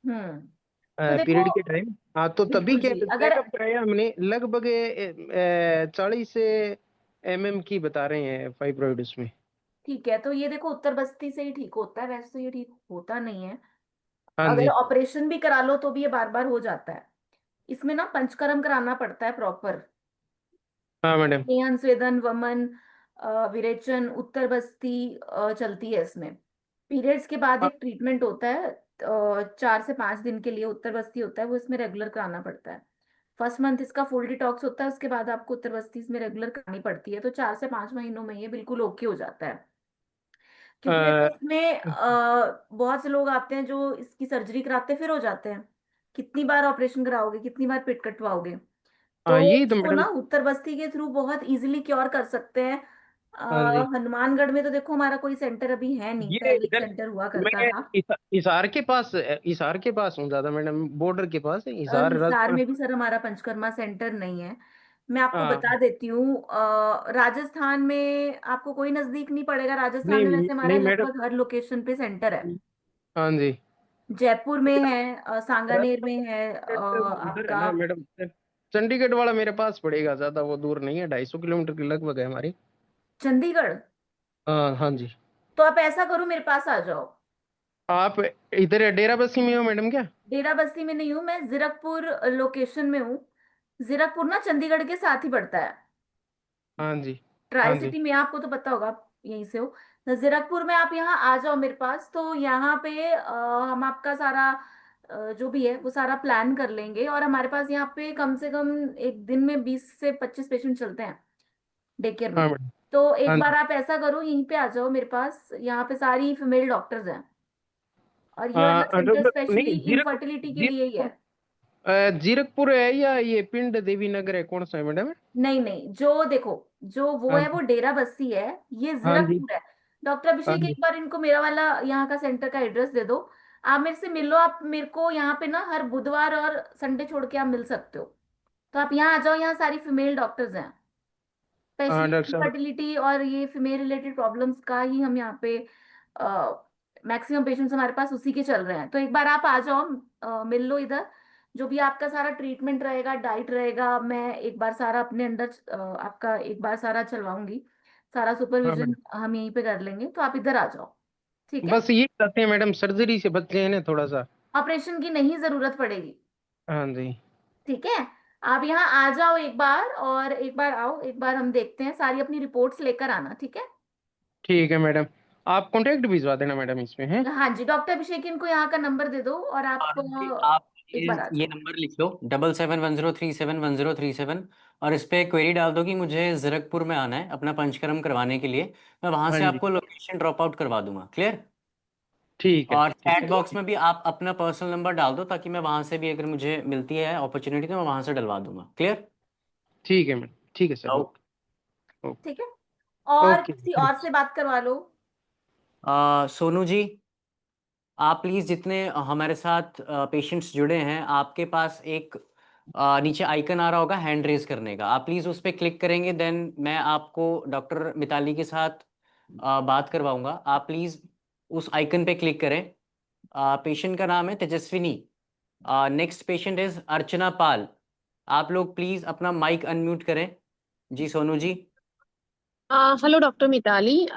हम्म। तो देखो, पीरियड के टाइम। हाँ, तो तभी बिल्कुल क्या जी, अगर चेकअप कराया हमने, लगभग 40 mm की बता रहे हैं फाइब्रॉइड उसमें। ठीक है, तो ये देखो उत्तर बस्ती से ही ठीक होता है, वैसे तो ये ठीक होता नहीं है। हाँ अगर जी। ऑपरेशन भी करा लो तो भी ये बार बार हो जाता है। इसमें ना पंचकर्म कराना पड़ता है प्रॉपर। हाँ मैडम। स्नेहन स्वेदन वमन विरेचन उत्तर बस्ती चलती है इसमें। पीरियड्स के बाद हाँ, एक ट्रीटमेंट होता है 4 से 5 दिन के लिए, उत्तर बस्ती होता है, वो इसमें रेगुलर कराना पड़ता है। फर्स्ट मंथ इसका फुल डिटॉक्स होता है, उसके बाद आपको उत्तर बस्ती इसमें रेगुलर करानी पड़ती है, तो 4 से 5 महीनों में ये बिल्कुल ओके हो जाता है। क्योंकि देखो अ, इसमें बहुत से लोग आते हैं जो इसकी सर्जरी कराते फिर हो जाते हैं। कितनी बार ऑपरेशन कराओगे, कितनी बार पेट कटवाओगे? तो हाँ, यही तो इसको मैडम। ना उत्तर बस्ती के थ्रू बहुत इजीली क्योर कर सकते हैं। हाँ जी। हनुमानगढ़ में तो देखो हमारा कोई सेंटर अभी है नहीं, ये पहले एक इधर सेंटर हुआ करता मैं था। हिसार के पास हूँ ज्यादा मैडम, बॉर्डर के पास है हिसार, हिसार राजस्थान। में भी सर हमारा पंचकर्मा सेंटर नहीं है। मैं आपको हाँ। बता देती हूँ, राजस्थान में आपको कोई नजदीक नहीं पड़ेगा। राजस्थान नहीं में वैसे हमारे नहीं मैडम। लगभग हर लोकेशन पे सेंटर है। हाँ जी। जयपुर में है, सांगानेर में है, उधर है आपका। ना मैडम, चंडीगढ़ वाला मेरे पास पड़ेगा, ज्यादा वो दूर नहीं है, 250 किलोमीटर के लगभग है हमारी। चंडीगढ़? हाँ हाँ जी। तो आप ऐसा करो, मेरे पास आ जाओ। आप इधर डेरा बस्सी में हो मैडम क्या? डेरा बस्ती में नहीं हूँ मैं, जीरकपुर लोकेशन में हूँ। जीरकपुर ना चंडीगढ़ के साथ ही पड़ता है। हाँ जी। ट्राई हाँ जी। सिटी में, आपको तो पता होगा, आप यहीं से हो। तो जीरकपुर में आप यहाँ आ जाओ मेरे पास, तो यहाँ पे हम आपका सारा जो भी है वो सारा प्लान कर लेंगे। और हमारे पास यहाँ पे कम से कम एक दिन में 20 से 25 पेशेंट चलते हैं डे केयर में। हाँ मैडम। तो हाँ एक बार जी। आप ऐसा करो, यहीं पे आ जाओ मेरे पास, यहाँ पे सारी फीमेल डॉक्टर्स हैं। और ये वाला सेंटर स्पेशली नहीं, इनफर्टिलिटी के लिए ही है। जीरकपुर है या ये पिंड देवी नगर है, कौन सा है मैडम? नहीं नहीं, जो देखो, जो वो हाँ है वो जी। डेरा बस्सी है, ये हाँ जी। जीरकपुर है। डॉक्टर हाँ अभिषेक, जी। एक बार इनको मेरा वाला यहाँ का सेंटर का एड्रेस दे दो। आप मेरे से मिलो, आप मेरे को यहाँ पे ना हर बुधवार और संडे छोड़ के आप मिल सकते हो। तो आप यहाँ आ जाओ, यहाँ सारी फीमेल डॉक्टर्स हैं। हाँ स्पेशली डॉक्टर साहब। इनफर्टिलिटी और ये फीमेल रिलेटेड प्रॉब्लम्स का ही हम यहाँ पे मैक्सिमम पेशेंट्स हमारे पास उसी के चल रहे हैं। तो एक बार आप आ जाओ, मिल लो इधर। जो भी आपका सारा ट्रीटमेंट रहेगा, डाइट रहेगा, मैं एक बार सारा अपने अंडर आपका एक बार सारा चलवाऊंगी। सारा हाँ सुपरविजन मैडम। हम यहीं पे कर लेंगे, तो आप इधर आ जाओ। ठीक है, बस ये चाहते हैं मैडम, सर्जरी से बचे हैं ना थोड़ा सा। ऑपरेशन की नहीं जरूरत पड़ेगी। हाँ जी। ठीक है, आप यहाँ आ जाओ एक बार, और एक बार आओ, एक बार हम देखते हैं, सारी अपनी रिपोर्ट्स लेकर आना, ठीक है? ठीक है मैडम, आप कांटेक्ट भिजवा देना मैडम इसमें है। हाँ जी, डॉक्टर अभिषेक, इनको यहाँ का नंबर दे दो और आप आरुण जी, आप एक बार आ ये जाओ। नंबर लिख लो, 7710371037, और इस पे क्वेरी डाल दो कि मुझे जीरकपुर में आना है अपना पंचकर्म करवाने के लिए। मैं वहां हाँ से जी। आपको लोकेशन ड्रॉप आउट करवा दूंगा। क्लियर? ठीक है। और ठीक चैट ठीक है, बॉक्स में भी आप अपना पर्सनल नंबर डाल दो, ताकि मैं वहां से भी अगर मुझे मिलती है अपॉर्चुनिटी तो मैं वहां से डलवा दूंगा। क्लियर? ठीक है मैडम, ठीक है सर, ओके। ओके। ओके। ठीक है। और ओके। किसी और से बात करवा लो। सोनू जी, आप प्लीज़ जितने हमारे साथ पेशेंट्स जुड़े हैं, आपके पास एक नीचे आइकन आ रहा होगा हैंड रेज करने का, आप प्लीज़ उस पर क्लिक करेंगे, देन मैं आपको डॉक्टर मिताली के साथ बात करवाऊंगा। आप प्लीज़ उस आइकन पे क्लिक करें। पेशेंट का नाम है Tejaswini. Next patient is Archana Pal. आप लोग प्लीज़ अपना माइक अनम्यूट करें। जी सोनू जी। Hello doctor Mitali.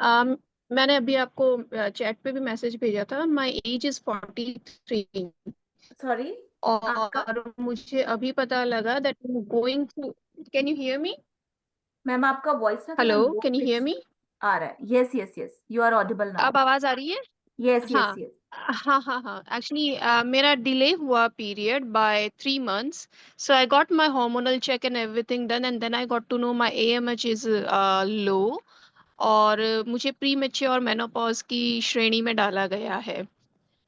मैंने अभी आपको चैट पे भी मैसेज भेजा था। माय एज इज 43 सॉरी, आपका? और मुझे अभी पता लगा that I am going to. Can you hear me? Ma'am आपका वॉइस ना थोड़ा हेलो, लो can you hear pitch me? आ रहा है। Yes yes yes, you are audible now. अब आवाज आ रही है? यस यस हाँ यस। हाँ हाँ हाँ, एक्चुअली मेरा डिले हुआ period by 3 months. So I got my hormonal check and everything done, and then I got to know my AMH is low. और मुझे प्री मैच्योर मेनोपॉज की श्रेणी में डाला गया है।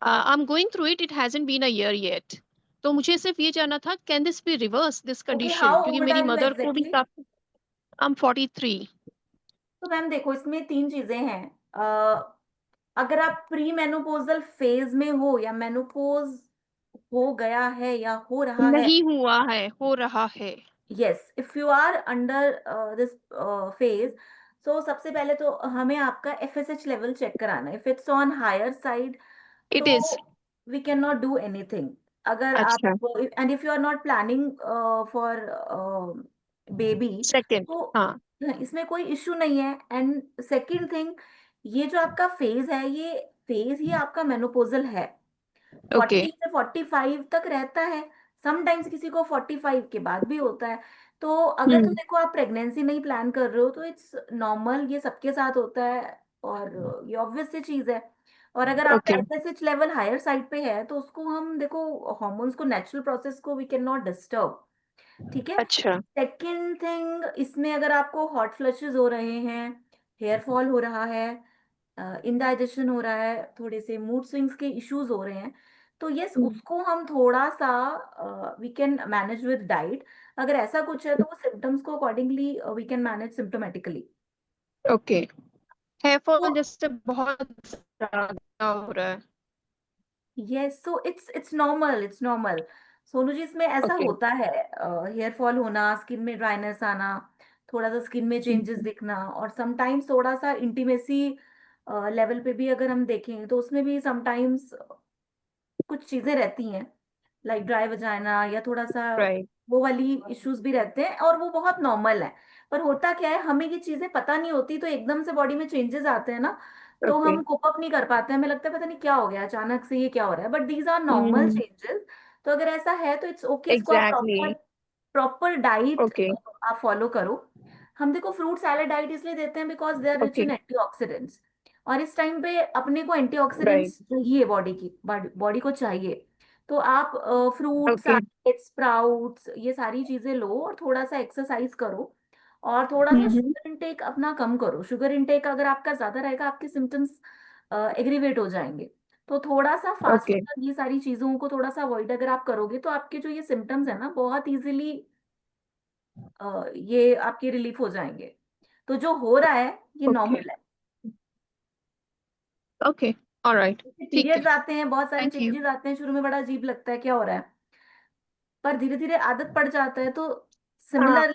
I am going through it, it hasn't been a year yet. तो मुझे सिर्फ ये जानना था, can this be reverse this okay, condition, how क्योंकि ओल्ड मेरी आर यू मदर को भी एग्जैक्टली? काफी। I am 43। तो मैम देखो, इसमें तीन चीजें हैं। अगर आप प्री मेनोपोजल फेज में हो या मेनोपोज हो गया है या हो रहा है, नहीं हुआ है, हो रहा है। Yes, if you are under this phase, so सबसे पहले तो हमें आपका एफएसएच लेवल चेक कराना है। If it's on higher side it तो is. We can not do anything. अगर आप, अच्छा। And if you are not planning for baby, second. तो हाँ। इसमें कोई इश्यू नहीं है। एंड सेकंड थिंग, ये जो आपका फेज है, ये फेज ही आपका मेनोपोजल है। ओके। 40 से 45 तक रहता है, समटाइम्स किसी को 45 के बाद भी होता है। तो अगर तो हम्म। देखो आप प्रेगनेंसी नहीं प्लान कर रहे हो तो इट्स नॉर्मल, ये सबके साथ होता है और ये ऑब्वियस सी चीज है। और अगर आपका okay. FSH level higher side पे है तो उसको हम देखो, हॉर्मोन्स को, नेचुरल प्रोसेस को वी कैन नॉट डिस्टर्ब। ठीक है। अच्छा। सेकंड थिंग, इसमें अगर आपको हॉट फ्लशेस हो रहे हैं, हेयर फॉल हो रहा है, इनडाइजेशन हो रहा है, थोड़े से मूड स्विंग्स के इश्यूज हो रहे हैं, तो यस, उसको हम थोड़ा सा we can manage with diet. अगर ऐसा कुछ है तो वो सिम्टम्स को accordingly we can manage symptomatically. Okay. Hair तो फॉल जैसे बहुत ज्यादा हो रहा है। Yes, so it's normal, it's normal. Sonu ji, इसमें ऐसा ओके। होता है, हेयर फॉल होना, स्किन में ड्राइनेस आना, थोड़ा सा स्किन में चेंजेस दिखना, और समटाइम्स थोड़ा सा इंटीमेसी लेवल पे भी अगर हम देखें तो उसमें भी समटाइम्स कुछ चीजें रहती हैं, लाइक ड्राई वजाइना या थोड़ा सा राइट। वो वाली इश्यूज भी रहते हैं, और वो बहुत नॉर्मल है। पर होता क्या है, हमें ये चीजें पता नहीं होती, तो एकदम से बॉडी में चेंजेस आते हैं ना, तो ओके। हम कोप अप नहीं कर पाते, हमें लगता है पता नहीं क्या हो गया अचानक से, ये क्या हो रहा है, but these are normal hmm. Changes. तो अगर ऐसा है तो इट्स ओके, इसको आप exactly. Proper proper diet okay. आप फॉलो करो। हम देखो फ्रूट सैलेड डाइट इसलिए देते हैं because they are rich okay. In antioxidants, और इस टाइम पे अपने को राइट। एंटीऑक्सीडेंट्स चाहिए, बॉडी की बॉडी को चाहिए। तो आप फ्रूट ओके। सैलेड, स्प्राउट्स, ये सारी चीजें लो और थोड़ा सा एक्सरसाइज करो, और थोड़ा सा हम्म। शुगर इंटेक अपना कम करो। शुगर इंटेक अगर आपका ज्यादा रहेगा, आपके सिम्टम्स एग्रीवेट हो जाएंगे। तो थोड़ा सा फास्ट ओके। फूड, ये सारी चीजों को थोड़ा सा अवॉइड अगर आप करोगे तो आपके जो ये सिम्टम्स है ना, बहुत इजीली ये आपके रिलीफ हो जाएंगे। तो जो हो रहा है ये ओके। नॉर्मल है। ओके। ऑलराइट। ठीक है। पीरियड्स आते हैं, बहुत सारे थैंक यू। चेंजेस आते हैं, शुरू में बड़ा अजीब लगता है क्या हो रहा है, पर धीरे धीरे आदत पड़ जाता है। तो हाँ। सिमिलर,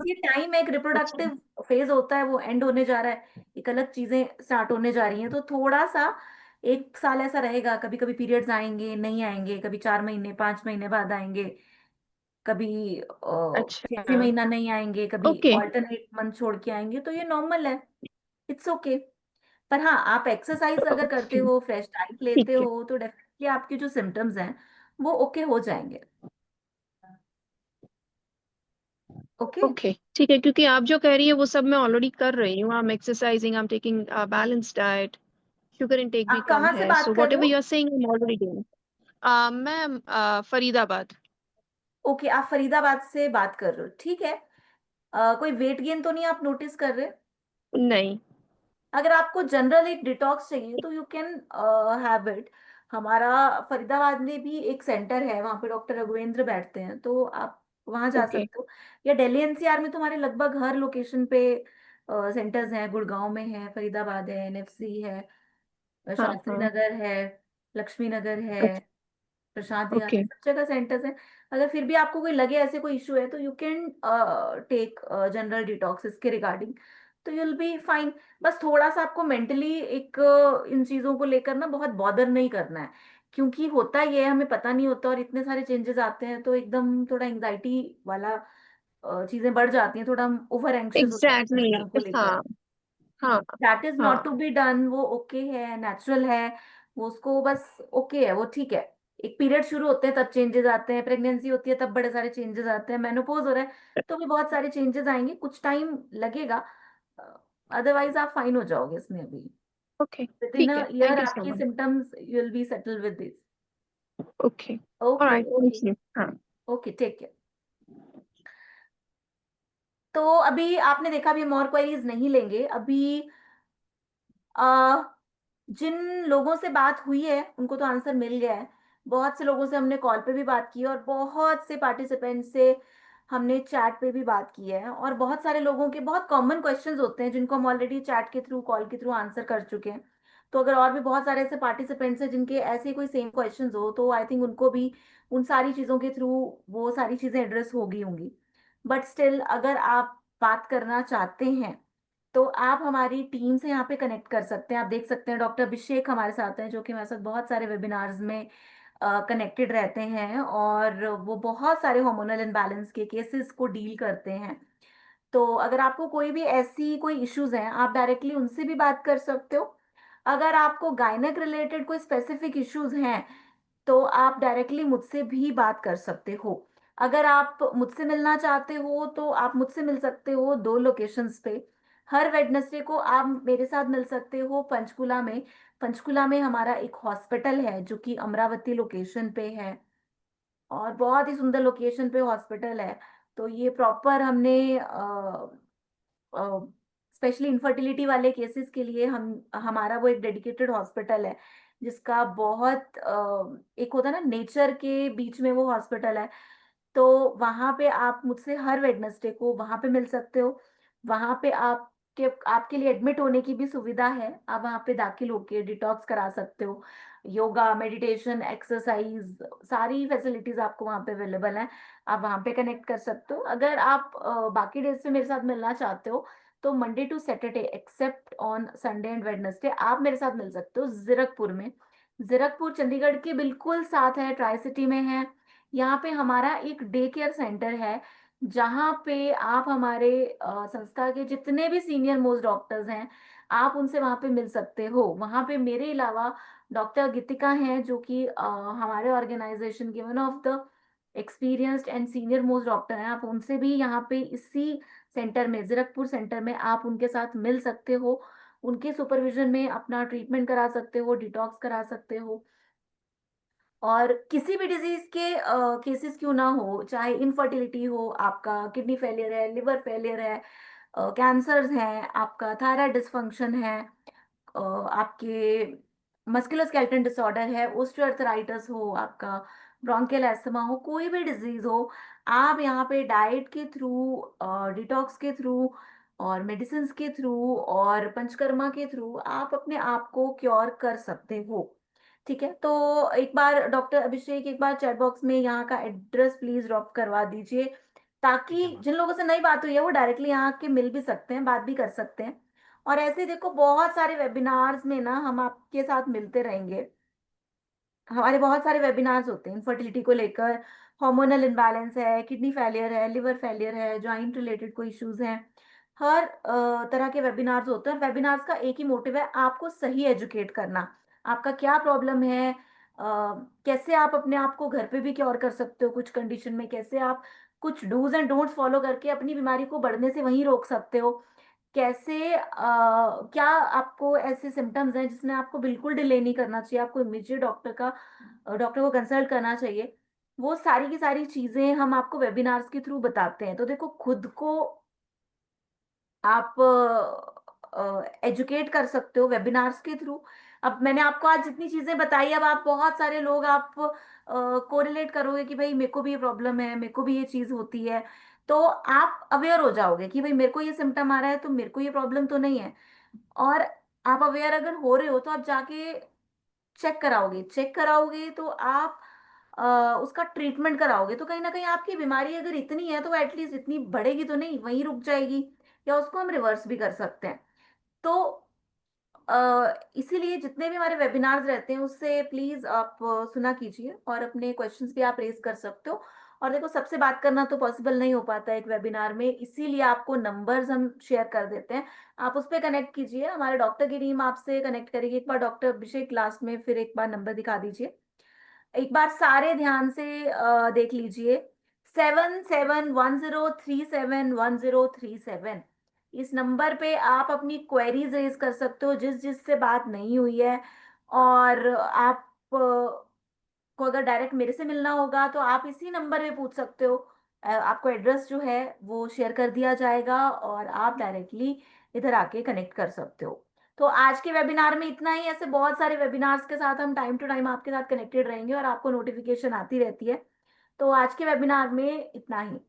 ये टाइम है, एक अच्छा। रिप्रोडक्टिव फेज होता है, वो एंड होने जा रहा है, एक अलग चीजें स्टार्ट होने जा रही हैं। तो थोड़ा सा, एक साल ऐसा रहेगा, कभी कभी पीरियड्स आएंगे, नहीं आएंगे, कभी 4 महीने 5 महीने बाद आएंगे, कभी अच्छा। 6 महीना नहीं आएंगे, कभी ओके। ऑल्टरनेट मंथ छोड़ के आएंगे, तो ये नॉर्मल है, इट्स ओके। पर हाँ, आप एक्सरसाइज अगर करते ओके। हो, फ्रेश डाइट लेते ठीक है। हो, तो डेफिनेटली आपके जो सिम्टम्स हैं वो ओके हो जाएंगे। ओके। ओके। ठीक है, क्योंकि आप जो कह रही है वो सब मैं ऑलरेडी कर रही हूँ। I am exercising, I am taking balance diet, sugar intake भी आप कम कहाँ से है। बात सो कर वॉट रहे एवर यू हो? Are saying I am already doing. मैं फरीदाबाद। ओके, आप फरीदाबाद से बात कर रहे हो, ठीक है। कोई वेट गेन तो नहीं आप नोटिस कर रहे? नहीं। अगर आपको जनरल एक डिटॉक्स चाहिए तो यू कैन हैव इट। हमारा फरीदाबाद में भी एक सेंटर है, वहाँ पे डॉक्टर रघुवेंद्र बैठते हैं, तो आप वहाँ जा ओके। सकते हो। या दिल्ली एनसीआर में तुम्हारे लगभग हर लोकेशन पे सेंटर्स हैं, गुड़गांव में है, फरीदाबाद है, एनएफसी है, हाँ शास्त्री हाँ। नगर है, लक्ष्मी नगर है, प्रशांत विहार ओके। है, सब जगह सेंटर्स हैं। अगर फिर भी आपको कोई लगे ऐसे कोई इशू है तो you can take general detox इसके रिगार्डिंग, तो यू विल बी फाइन। बस थोड़ा सा आपको मेंटली एक इन चीजों को लेकर ना बहुत बॉदर नहीं करना है, क्योंकि होता ये है, हमें पता नहीं होता और इतने सारे चेंजेस आते हैं, तो एकदम थोड़ा एंग्जाइटी वाला चीजें बढ़ जाती हैं, थोड़ा हम ओवर एंग्शियस हो जाते हैं एग्जैक्टली। चीजों को लेकर। हाँ। हाँ। दैट इज नॉट टू हाँ। बी डन, वो ओके है, नेचुरल है, वो उसको बस ओके है, वो ठीक है। एक पीरियड शुरू होते हैं तब चेंजेस आते हैं, प्रेगनेंसी होती है तब बड़े सारे चेंजेस आते हैं, मेनोपॉज हो रहा है तो भी बहुत सारे चेंजेस आएंगे, कुछ टाइम लगेगा, अदरवाइज आप फाइन हो जाओगे इसमें अभी। ओके। विद इन ठीक अ है, ईयर थैंक यू सो आपके much. Symptoms you will be settle with this. Okay. Okay, alright, thank okay, you. हाँ। Okay, take care. तो अभी आपने देखा, अभी हम और क्वेरीज नहीं लेंगे अभी। जिन लोगों से बात हुई है उनको तो आंसर मिल गया है। बहुत से लोगों से हमने कॉल पे भी बात की है और बहुत से पार्टिसिपेंट से हमने चैट पे भी बात की है, और बहुत सारे लोगों के बहुत कॉमन क्वेश्चंस होते हैं जिनको हम ऑलरेडी चैट के थ्रू, कॉल के थ्रू आंसर कर चुके हैं। तो अगर और भी बहुत सारे ऐसे पार्टिसिपेंट्स हैं जिनके ऐसे कोई सेम क्वेश्चंस हो, तो आई थिंक उनको भी उन सारी चीज़ों के थ्रू वो सारी चीज़ें एड्रेस होगी होंगी। बट स्टिल अगर आप बात करना चाहते हैं तो आप हमारी टीम से यहाँ पे कनेक्ट कर सकते हैं। आप देख सकते हैं डॉक्टर अभिषेक हमारे साथ हैं, जो कि हमारे साथ बहुत सारे वेबिनार्स में कनेक्टेड रहते हैं, और वो बहुत सारे हार्मोनल इम्बैलेंस के केसेस को डील करते हैं। तो अगर आपको कोई भी ऐसी कोई इश्यूज हैं, आप डायरेक्टली उनसे भी बात कर सकते हो। अगर आपको गायनेक रिलेटेड कोई स्पेसिफिक इश्यूज हैं तो आप डायरेक्टली मुझसे भी बात कर सकते हो। अगर आप मुझसे मिलना चाहते हो तो आप मुझसे मिल सकते हो 2 लोकेशंस पे। हर वेडनेसडे को आप मेरे साथ मिल सकते हो पंचकुला में। पंचकुला में हमारा एक हॉस्पिटल है जो कि अमरावती लोकेशन पे है, और बहुत ही सुंदर लोकेशन पे हॉस्पिटल है। तो ये प्रॉपर हमने स्पेशली इनफर्टिलिटी वाले केसेस के लिए हम हमारा वो एक डेडिकेटेड हॉस्पिटल है, जिसका बहुत एक होता है ना, नेचर के बीच में वो हॉस्पिटल है। तो वहां पे आप मुझसे हर वेडनेसडे को वहां पे मिल सकते हो। वहां पे आपके लिए एडमिट होने की भी सुविधा है। आप वहां पे दाखिल होके डिटॉक्स करा सकते हो। योगा, मेडिटेशन, एक्सरसाइज, सारी फैसिलिटीज आपको वहां पे अवेलेबल है। आप वहां पे कनेक्ट कर सकते हो। अगर आप बाकी डेज पे मेरे साथ मिलना चाहते हो तो Monday to Saturday except on Sunday and Wednesday आप मेरे साथ मिल सकते हो जीरकपुर में। जीरकपुर चंडीगढ़ के बिल्कुल साथ है, ट्राई सिटी में है। यहाँ पे हमारा एक डे केयर सेंटर है, जहाँ पे आप हमारे संस्था के जितने भी सीनियर मोस्ट डॉक्टर्स हैं, आप उनसे वहाँ पे मिल सकते हो। वहाँ पे मेरे अलावा डॉक्टर गीतिका हैं, जो कि हमारे ऑर्गेनाइजेशन के one of the experienced and senior most doctor हैं। आप उनसे भी यहाँ पे इसी सेंटर में, जीरकपुर सेंटर में, आप उनके साथ मिल सकते हो। उनके सुपरविजन में अपना ट्रीटमेंट करा सकते हो, डिटॉक्स करा सकते हो। और किसी भी डिजीज के केसेस क्यों ना हो, चाहे इनफर्टिलिटी हो, आपका किडनी फेलियर है, लिवर फेलियर है, कैंसर्स हैं, आपका थायराइड डिसफंक्शन है, आपके मस्कुलोस्केलेटल डिसऑर्डर है, ओस्टियोआर्थराइटिस हो, आपका ब्रोंकियल एस्थमा हो, कोई भी डिजीज हो, आप यहाँ पे डाइट के थ्रू, डिटॉक्स के थ्रू, और मेडिसिन के थ्रू, और पंचकर्मा के थ्रू आप अपने आप को क्योर कर सकते हो। ठीक है, तो एक बार डॉक्टर अभिषेक, एक बार चैट बॉक्स में यहाँ का एड्रेस प्लीज ड्रॉप करवा दीजिए, ठीक ताकि है मैम। जिन लोगों से नई बात हुई है वो डायरेक्टली यहाँ के मिल भी सकते हैं, बात भी कर सकते हैं। और ऐसे देखो, बहुत सारे वेबिनार्स में ना हम आपके साथ मिलते रहेंगे। हमारे बहुत सारे वेबिनार्स होते हैं इनफर्टिलिटी को लेकर। हार्मोनल इम्बैलेंस है, किडनी फेलियर है, लिवर फेलियर है, जॉइंट रिलेटेड कोई इश्यूज हैं, हर तरह के वेबिनार्स होते हैं। वेबिनार्स का एक ही मोटिव है, आपको सही एजुकेट करना। आपका क्या प्रॉब्लम है, कैसे आप अपने आप को घर पे भी क्योर कर सकते हो कुछ कंडीशन में, कैसे आप कुछ डूज एंड डोंट्स फॉलो करके अपनी बीमारी को बढ़ने से वहीं रोक सकते हो, कैसे क्या आपको ऐसे सिम्टम्स हैं जिसमें आपको बिल्कुल डिले नहीं करना चाहिए, आपको इमीडिएट डॉक्टर को कंसल्ट करना चाहिए। वो सारी की सारी चीजें हम आपको वेबिनार्स के थ्रू बताते हैं। तो देखो, खुद को आप एजुकेट कर सकते हो वेबिनार्स के थ्रू। अब मैंने आपको आज जितनी चीजें बताई, अब आप बहुत सारे लोग आप कोरिलेट करोगे कि भाई मेरे को भी ये प्रॉब्लम है, मेरे को भी ये चीज होती है। तो आप अवेयर हो जाओगे कि भाई मेरे को ये सिम्टम आ रहा है तो मेरे को ये प्रॉब्लम तो नहीं है। और आप अवेयर अगर हो रहे हो तो आप जाके चेक कराओगे तो आप उसका ट्रीटमेंट कराओगे, तो कहीं ना कहीं आपकी बीमारी अगर इतनी है तो एटलीस्ट इतनी बढ़ेगी तो नहीं, वहीं रुक जाएगी, या उसको हम रिवर्स भी कर सकते हैं। तो इसीलिए जितने भी हमारे वेबिनार्स रहते हैं उससे प्लीज आप सुना कीजिए, और अपने क्वेश्चंस भी आप रेज कर सकते हो। और देखो, सबसे बात करना तो पॉसिबल नहीं हो पाता है एक वेबिनार में, इसीलिए आपको नंबर्स हम शेयर कर देते हैं। आप उस पर कनेक्ट कीजिए, हमारे डॉक्टर की टीम आपसे कनेक्ट करेगी। एक बार डॉक्टर अभिषेक लास्ट में फिर एक बार नंबर दिखा दीजिए, एक बार सारे ध्यान से देख लीजिए। 7710371037। इस नंबर पे आप अपनी क्वेरीज रेज कर सकते हो, जिससे बात नहीं हुई है। और आप को अगर डायरेक्ट मेरे से मिलना होगा तो आप इसी नंबर पे पूछ सकते हो। आपको एड्रेस जो है वो शेयर कर दिया जाएगा और आप डायरेक्टली इधर आके कनेक्ट कर सकते हो। तो आज के वेबिनार में इतना ही। ऐसे बहुत सारे वेबिनार्स के साथ हम टाइम टू टाइम आपके साथ कनेक्टेड रहेंगे और आपको नोटिफिकेशन आती रहती है। तो आज के वेबिनार में इतना ही।